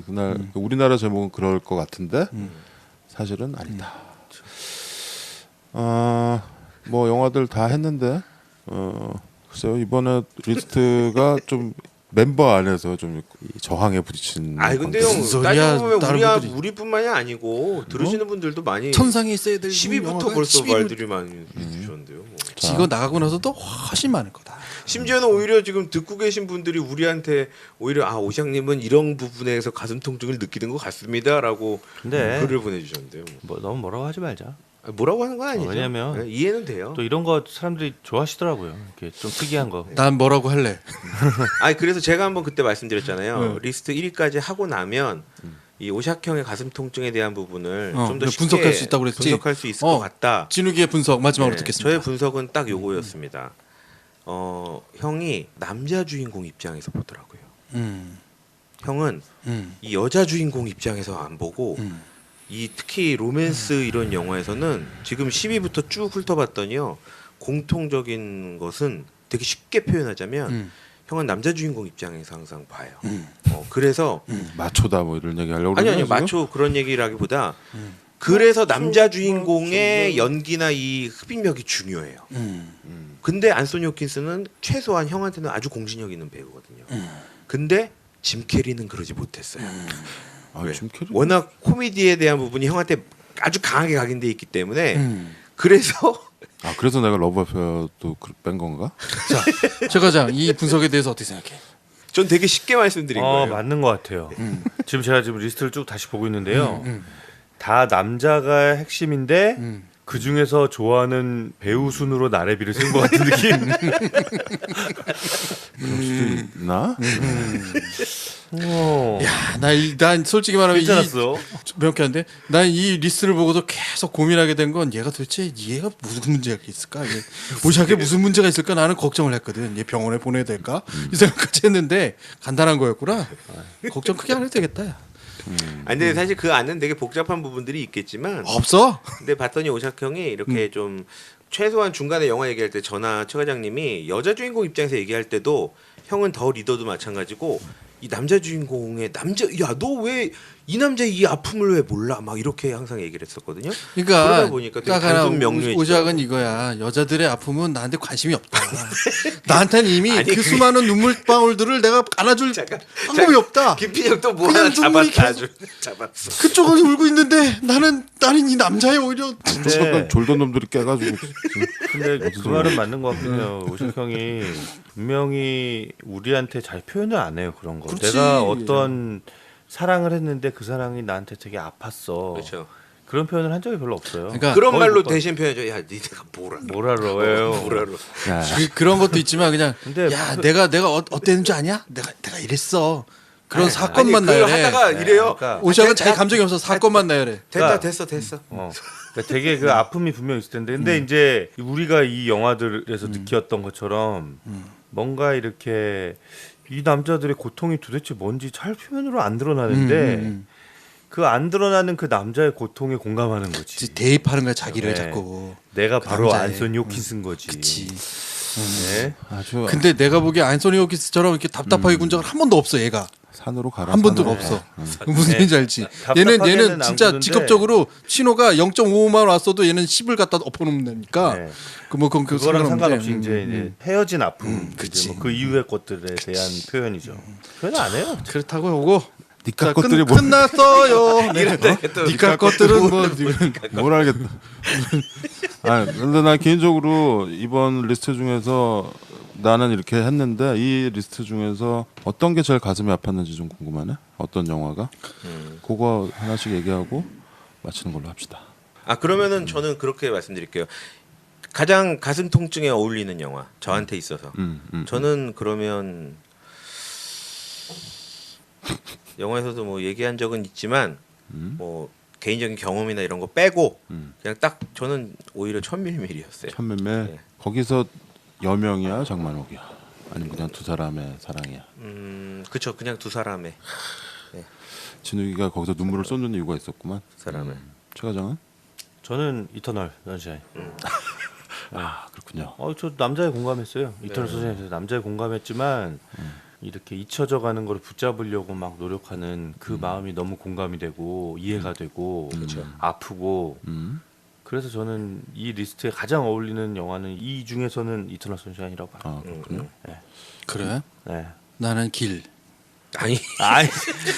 [SPEAKER 6] 그날 우리나라 제목은 그럴 것 같은데 사실은 아니다. 뭐 영화들 다 했는데 글쎄요 이번에 리스트가 좀 멤버 안에서 좀 저항에 부딪힌.
[SPEAKER 4] 아니 근데 형
[SPEAKER 3] 무슨 소리야,
[SPEAKER 4] 따지고 보면
[SPEAKER 3] 다른 분들이.
[SPEAKER 4] 우리뿐만이 아니고 들으시는 분들도 많이
[SPEAKER 3] 천상에 있어야 될
[SPEAKER 4] 10위부터
[SPEAKER 3] 영화가
[SPEAKER 4] 벌써
[SPEAKER 3] 11위.
[SPEAKER 4] 말들이 많이 해주셨는데요. 뭐.
[SPEAKER 3] 이거 나가고 나서도 훨씬 많을 거다.
[SPEAKER 4] 심지어는 오히려 지금 듣고 계신 분들이 우리한테 오히려 오샹님은 이런 부분에서 가슴 통증을 느끼는 것 같습니다라고
[SPEAKER 5] 근데
[SPEAKER 4] 글을 보내주셨는데요. 뭐.
[SPEAKER 5] 너무 뭐라고 하지 말자.
[SPEAKER 4] 뭐라고 하는 건 아니죠.
[SPEAKER 5] 왜냐면
[SPEAKER 4] 네, 이해는 돼요.
[SPEAKER 5] 또 이런 거 사람들이 좋아하시더라고요. 이렇게 좀 특이한 거.
[SPEAKER 3] 난 뭐라고 할래?
[SPEAKER 4] 아니 그래서 제가 한번 그때 말씀드렸잖아요. 리스트 1위까지 하고 나면 이 오샥형의 가슴 통증에 대한 부분을 좀 더 쉽게
[SPEAKER 3] 분석할 수 있다고 그랬지.
[SPEAKER 4] 분석할 수 있을 것 같다.
[SPEAKER 3] 진욱이의 분석 마지막으로
[SPEAKER 4] 네,
[SPEAKER 3] 듣겠습니다.
[SPEAKER 4] 저의 분석은 딱 요거였습니다. 형이 남자 주인공 입장에서 보더라고요. 형은 이 여자 주인공 입장에서 안 보고 이 특히 로맨스 이런 영화에서는 지금 10위부터 쭉 훑어봤더니요 공통적인 것은 되게 쉽게 표현하자면 형은 남자 주인공 입장에서 항상 봐요. 그래서
[SPEAKER 6] 마초다 뭐 이런 얘기 하려고
[SPEAKER 4] 아니요
[SPEAKER 6] 그러나요, 지금?
[SPEAKER 4] 마초 그런 얘기라기보다 그래서 남자 주인공의 연기나 이 흡입력이 중요해요. 근데 안소니 호킨스는 최소한 형한테는 아주 공신력 있는 배우거든요. 근데 짐 캐리는 그러지 못했어요. 왜?
[SPEAKER 6] 짐 캐리?
[SPEAKER 4] 워낙 코미디에 대한 부분이 형한테 아주 강하게 각인돼 있기 때문에 그래서
[SPEAKER 6] 그래서 내가 러브 어페어도 뺀 건가?
[SPEAKER 3] 자, 최 과장 이 분석에 대해서 어떻게 생각해?
[SPEAKER 4] 전 되게 쉽게 말씀드린 거예요.
[SPEAKER 5] 맞는 것 같아요. 지금 제가 지금 리스트를 쭉 다시 보고 있는데요. 다 남자가 핵심인데 그 중에서 좋아하는 배우 순으로 나래비를 쓴 것 같은 느낌.
[SPEAKER 6] 그럴 수도 있나?
[SPEAKER 3] 난 솔직히 말하면
[SPEAKER 5] 괜찮았어.
[SPEAKER 3] 명쾌한데 난 이 리스트를 보고서 계속 고민하게 된 건 얘가 도대체 얘가 무슨 문제가 있을까? 오샥에 무슨 문제가 있을까? 나는 걱정을 했거든. 얘 병원에 보내야 될까? 이 생각까지 했는데 간단한 거였구나. 걱정 크게 안 해도 되겠다. 야.
[SPEAKER 4] 아니 근데 사실 그 안은 되게 복잡한 부분들이 있겠지만
[SPEAKER 3] 없어?
[SPEAKER 4] 근데 봤더니 오샥 형이 이렇게 좀 최소한 중간에 영화 얘기할 때 전화 최 과장님이 여자 주인공 입장에서 얘기할 때도 형은 더 리더도 마찬가지고 이 남자 주인공의 야 너 왜 이 남자의 이 아픔을 왜 몰라 막 이렇게 항상 얘기를 했었거든요.
[SPEAKER 3] 그러니까
[SPEAKER 4] 그러다 보니까 되게 단순 명료해지더라고.
[SPEAKER 3] 오샥은 이거야. 여자들의 아픔은 나한테 관심이 없다. 나한테는 이미
[SPEAKER 4] 아니,
[SPEAKER 3] 그 수많은 눈물방울들을 내가 안아줄 방법이 없다.
[SPEAKER 4] 김필영 또 뭐
[SPEAKER 3] 그냥
[SPEAKER 4] 하나
[SPEAKER 3] 눈물이
[SPEAKER 4] 잡았다 아주 잡았어.
[SPEAKER 3] 그쪽은 울고 있는데 나는 이 남자애 오히려
[SPEAKER 5] 근데
[SPEAKER 6] 졸던 놈들이 깨가지고.
[SPEAKER 5] 근데 그 말은 맞는 것 같긴 해요. 오샥 형이 분명히 우리한테 잘 표현을 안 해요. 그런 거.
[SPEAKER 3] 그렇지.
[SPEAKER 5] 내가 어떤 사랑을 했는데 그 사랑이 나한테 되게 아팠어.
[SPEAKER 4] 그렇죠.
[SPEAKER 5] 그런 표현을 한 적이 별로 없어요.
[SPEAKER 3] 그러니까
[SPEAKER 4] 그런
[SPEAKER 5] 거의
[SPEAKER 4] 말로
[SPEAKER 5] 못 봐.
[SPEAKER 4] 대신 표현해줘. 야 니네가 뭐라
[SPEAKER 5] 뭐라로요.
[SPEAKER 4] 뭐라로.
[SPEAKER 6] 야,
[SPEAKER 3] 그런 것도 있지만 그냥
[SPEAKER 5] 근데
[SPEAKER 3] 야
[SPEAKER 5] 그-
[SPEAKER 3] 내가 어땠는지 아냐? 내가 이랬어. 그런
[SPEAKER 4] 아니,
[SPEAKER 3] 사건만
[SPEAKER 4] 그걸
[SPEAKER 3] 나열해.
[SPEAKER 4] 하다가 이래요.
[SPEAKER 5] 그러니까
[SPEAKER 3] 오샥은 자기 감정이 없어서 사건만 나열해.
[SPEAKER 4] 됐다
[SPEAKER 5] 그러니까-
[SPEAKER 4] 됐어.
[SPEAKER 5] 그러니까 되게 그 아픔이 분명 있을 텐데 근데 이제 우리가 이 영화들에서 느꼈던 것처럼 뭔가 이렇게 이 남자들의 고통이 도대체 뭔지 잘 표현으로 안 드러나는데 그 안 드러나는 그 남자의 고통에 공감하는 거지.
[SPEAKER 3] 대입하는 거야 자기를
[SPEAKER 5] 네.
[SPEAKER 3] 자꾸.
[SPEAKER 5] 내가
[SPEAKER 3] 그
[SPEAKER 5] 바로
[SPEAKER 3] 남자의.
[SPEAKER 5] 안소니 호킨스인 거지.
[SPEAKER 3] 그치.
[SPEAKER 5] 네.
[SPEAKER 6] 아주
[SPEAKER 3] 근데 내가 보기에 안소니 호키스처럼 이렇게 답답하게 군 적은 한 번도 없어 얘가.
[SPEAKER 6] 산으로 가라.
[SPEAKER 3] 한 번도
[SPEAKER 6] 산으로.
[SPEAKER 3] 없어. 무슨 얘기인지 알지?
[SPEAKER 5] 답답하게는
[SPEAKER 3] 얘는
[SPEAKER 5] 안
[SPEAKER 3] 진짜
[SPEAKER 5] 구는데.
[SPEAKER 3] 직업적으로 신호가 0.5만 왔어도 얘는 10을 갖다 엎어놓으면 되니까.
[SPEAKER 5] 네.
[SPEAKER 3] 그건
[SPEAKER 5] 그거랑 상관없이
[SPEAKER 3] 문제.
[SPEAKER 5] 이제 헤어진 아픔,
[SPEAKER 3] 그치.
[SPEAKER 5] 이제 뭐그 이후의 것들에 대한 표현이죠. 표현 안 해요.
[SPEAKER 3] 그렇다고 요거
[SPEAKER 6] 니까
[SPEAKER 3] 자,
[SPEAKER 6] 것들이 뭐
[SPEAKER 3] 끝났어요. 네.
[SPEAKER 4] 또
[SPEAKER 3] 니까 것들은 뭐
[SPEAKER 6] 뭘 알겠다. 아 근데 나 개인적으로 이번 리스트 중에서 나는 이렇게 했는데 이 리스트 중에서 어떤 게 제일 가슴이 아팠는지 좀 궁금하네. 어떤 영화가? 그거 하나씩 얘기하고 마치는 걸로 합시다.
[SPEAKER 4] 아 그러면은 저는 그렇게 말씀드릴게요. 가장 가슴 통증에 어울리는 영화 저한테 있어서 저는 그러면 영화에서도 뭐 얘기한 적은 있지만 뭐 개인적인 경험이나 이런 거 빼고 그냥 딱 저는 오히려 1000mm였어요.
[SPEAKER 6] 천매매
[SPEAKER 4] 네.
[SPEAKER 6] 거기서 여명이야 장만옥이야 아니면 그냥 두 사람의 사랑이야.
[SPEAKER 4] 그쵸 그냥 두 사람의
[SPEAKER 6] 진욱이가 거기서 눈물을 쏟는 이유가 있었구만.
[SPEAKER 4] 두 사람의
[SPEAKER 6] 최 과장은?
[SPEAKER 5] 저는 이터널 선샤인.
[SPEAKER 6] 아 그렇군요.
[SPEAKER 5] 저 남자에 공감했어요. 이터널 선샤인에서 남자에 공감했지만 이렇게 잊혀져 가는 걸 붙잡으려고 막 노력하는 그 마음이 너무 공감이 되고 이해가 되고 아프고 그래서 저는 이 리스트에 가장 어울리는 영화는 이 중에서는 이터널 선샤인이라고 봐요.
[SPEAKER 6] 아 그렇군요.
[SPEAKER 3] 그래?
[SPEAKER 5] 네.
[SPEAKER 3] 나는 길.
[SPEAKER 4] 아니
[SPEAKER 5] 아이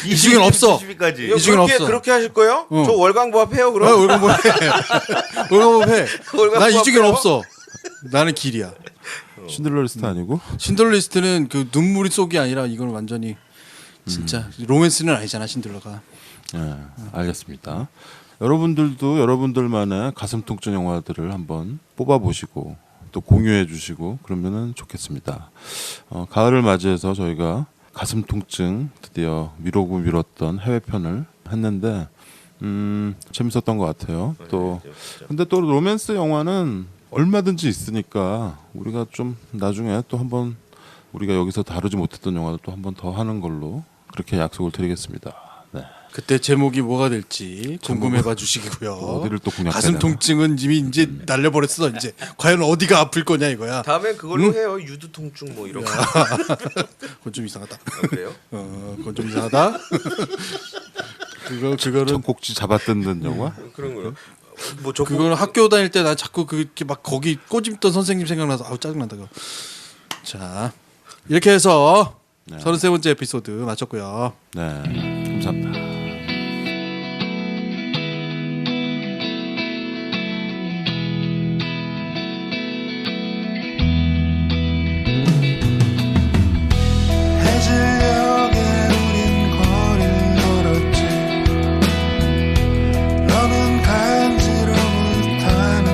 [SPEAKER 3] 이 중엔 없어.
[SPEAKER 5] 20까지.
[SPEAKER 3] 이 중엔 없어.
[SPEAKER 4] 그렇게 하실 거예요?
[SPEAKER 3] 어.
[SPEAKER 4] 저 월광부합해요
[SPEAKER 3] 아,
[SPEAKER 4] 그럼?
[SPEAKER 3] 월급 뭐 해? 월급 해.
[SPEAKER 4] 월급
[SPEAKER 3] 나 이 중엔
[SPEAKER 4] 해요?
[SPEAKER 3] 없어. 나는 길이야.
[SPEAKER 6] 신들러 리스트 아니고?
[SPEAKER 3] 신들러 리스트는 그 눈물이 쏙이 아니라 이건 완전히 진짜 로맨스는 아니잖아 신들러가.
[SPEAKER 6] 네, 알겠습니다. 여러분들도 여러분들만의 가슴 통증 영화들을 한번 뽑아보시고 또 공유해 주시고 그러면은 좋겠습니다. 가을을 맞이해서 저희가 가슴 통증 드디어 미루고 미뤘던 해외편을 했는데 재밌었던 것 같아요. 또 근데 또 로맨스 영화는 얼마든지 있으니까 우리가 좀 나중에 또 한번 우리가 여기서 다루지 못했던 영화도 또 한번 더 하는 걸로 그렇게 약속을 드리겠습니다. 네.
[SPEAKER 3] 그때 제목이 뭐가 될지 궁금해봐 주시고요.
[SPEAKER 6] 어디를 또 공략해야
[SPEAKER 3] 가슴
[SPEAKER 6] 되나?
[SPEAKER 3] 통증은 이미 이제 날려버렸어. 이제 과연 어디가 아플 거냐 이거야.
[SPEAKER 4] 다음엔 그걸로 해요. 유두 통증 뭐 이런 거.
[SPEAKER 3] 그건 좀 이상하다.
[SPEAKER 4] 아, 그래요?
[SPEAKER 3] 그건 좀 이상하다. 그거는
[SPEAKER 6] 청국지 잡아뜯는 영화?
[SPEAKER 4] 그런 거요. 뭐
[SPEAKER 3] 그거는 학교 다닐 때 나 자꾸 그렇게 막 거기 꼬집던 선생님 생각나서 아우 짜증난다 그거. 자 이렇게 해서 33번째 에피소드 마쳤고요.
[SPEAKER 6] 네, 감사합니다.
[SPEAKER 7] 해질녘에 우린 거리를 걸었지. 너는 간지러움을 타는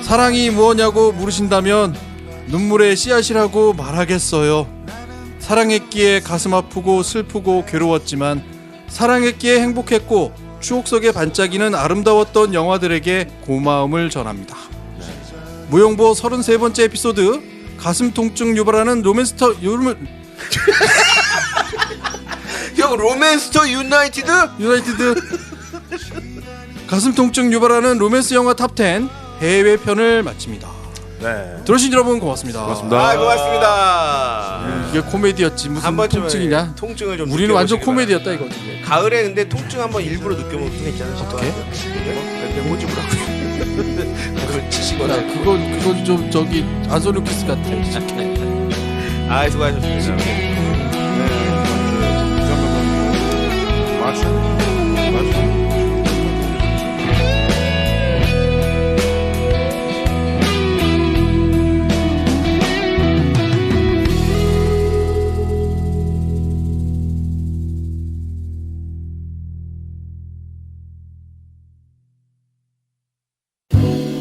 [SPEAKER 3] 사랑이 무엇냐고 물으신다면 눈물의 씨앗이라고 말하겠어요. 사랑했기에 가슴 아프고 슬프고 괴로웠지만 사랑했기에 행복했고 추억 속에 반짝이는 아름다웠던 영화들에게 고마움을 전합니다. 무용보 33번째 에피소드 가슴 통증 유발하는
[SPEAKER 4] 형 로맨스터 유나이티드?
[SPEAKER 3] 가슴 통증 유발하는 로맨스 영화 탑10 해외 편을 마칩니다.
[SPEAKER 5] 네.
[SPEAKER 3] 들어주신 여러분 고맙습니다.
[SPEAKER 6] 고맙습니다.
[SPEAKER 4] 고맙습니다.
[SPEAKER 3] 이게 코미디였지 무슨
[SPEAKER 4] 한 번쯤은
[SPEAKER 3] 통증이냐?
[SPEAKER 4] 통증을 좀
[SPEAKER 3] 우리는 완전
[SPEAKER 4] 느껴보시기
[SPEAKER 3] 코미디였다
[SPEAKER 4] 바랍니다.
[SPEAKER 3] 이거. 어떻게?
[SPEAKER 4] 가을에 근데 통증 한번 일부러 느껴볼 수가 있잖아요.
[SPEAKER 3] 어떻게?
[SPEAKER 4] 그냥 꼬집으라고. 그걸 치시거나.
[SPEAKER 3] 그건 좀 저기 아소르키스 같아.
[SPEAKER 4] 아 수고하셨습니다.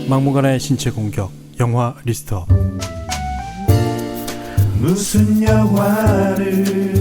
[SPEAKER 8] 막무가내의 신체 공격 영화 리스트업.
[SPEAKER 7] 무슨 영화를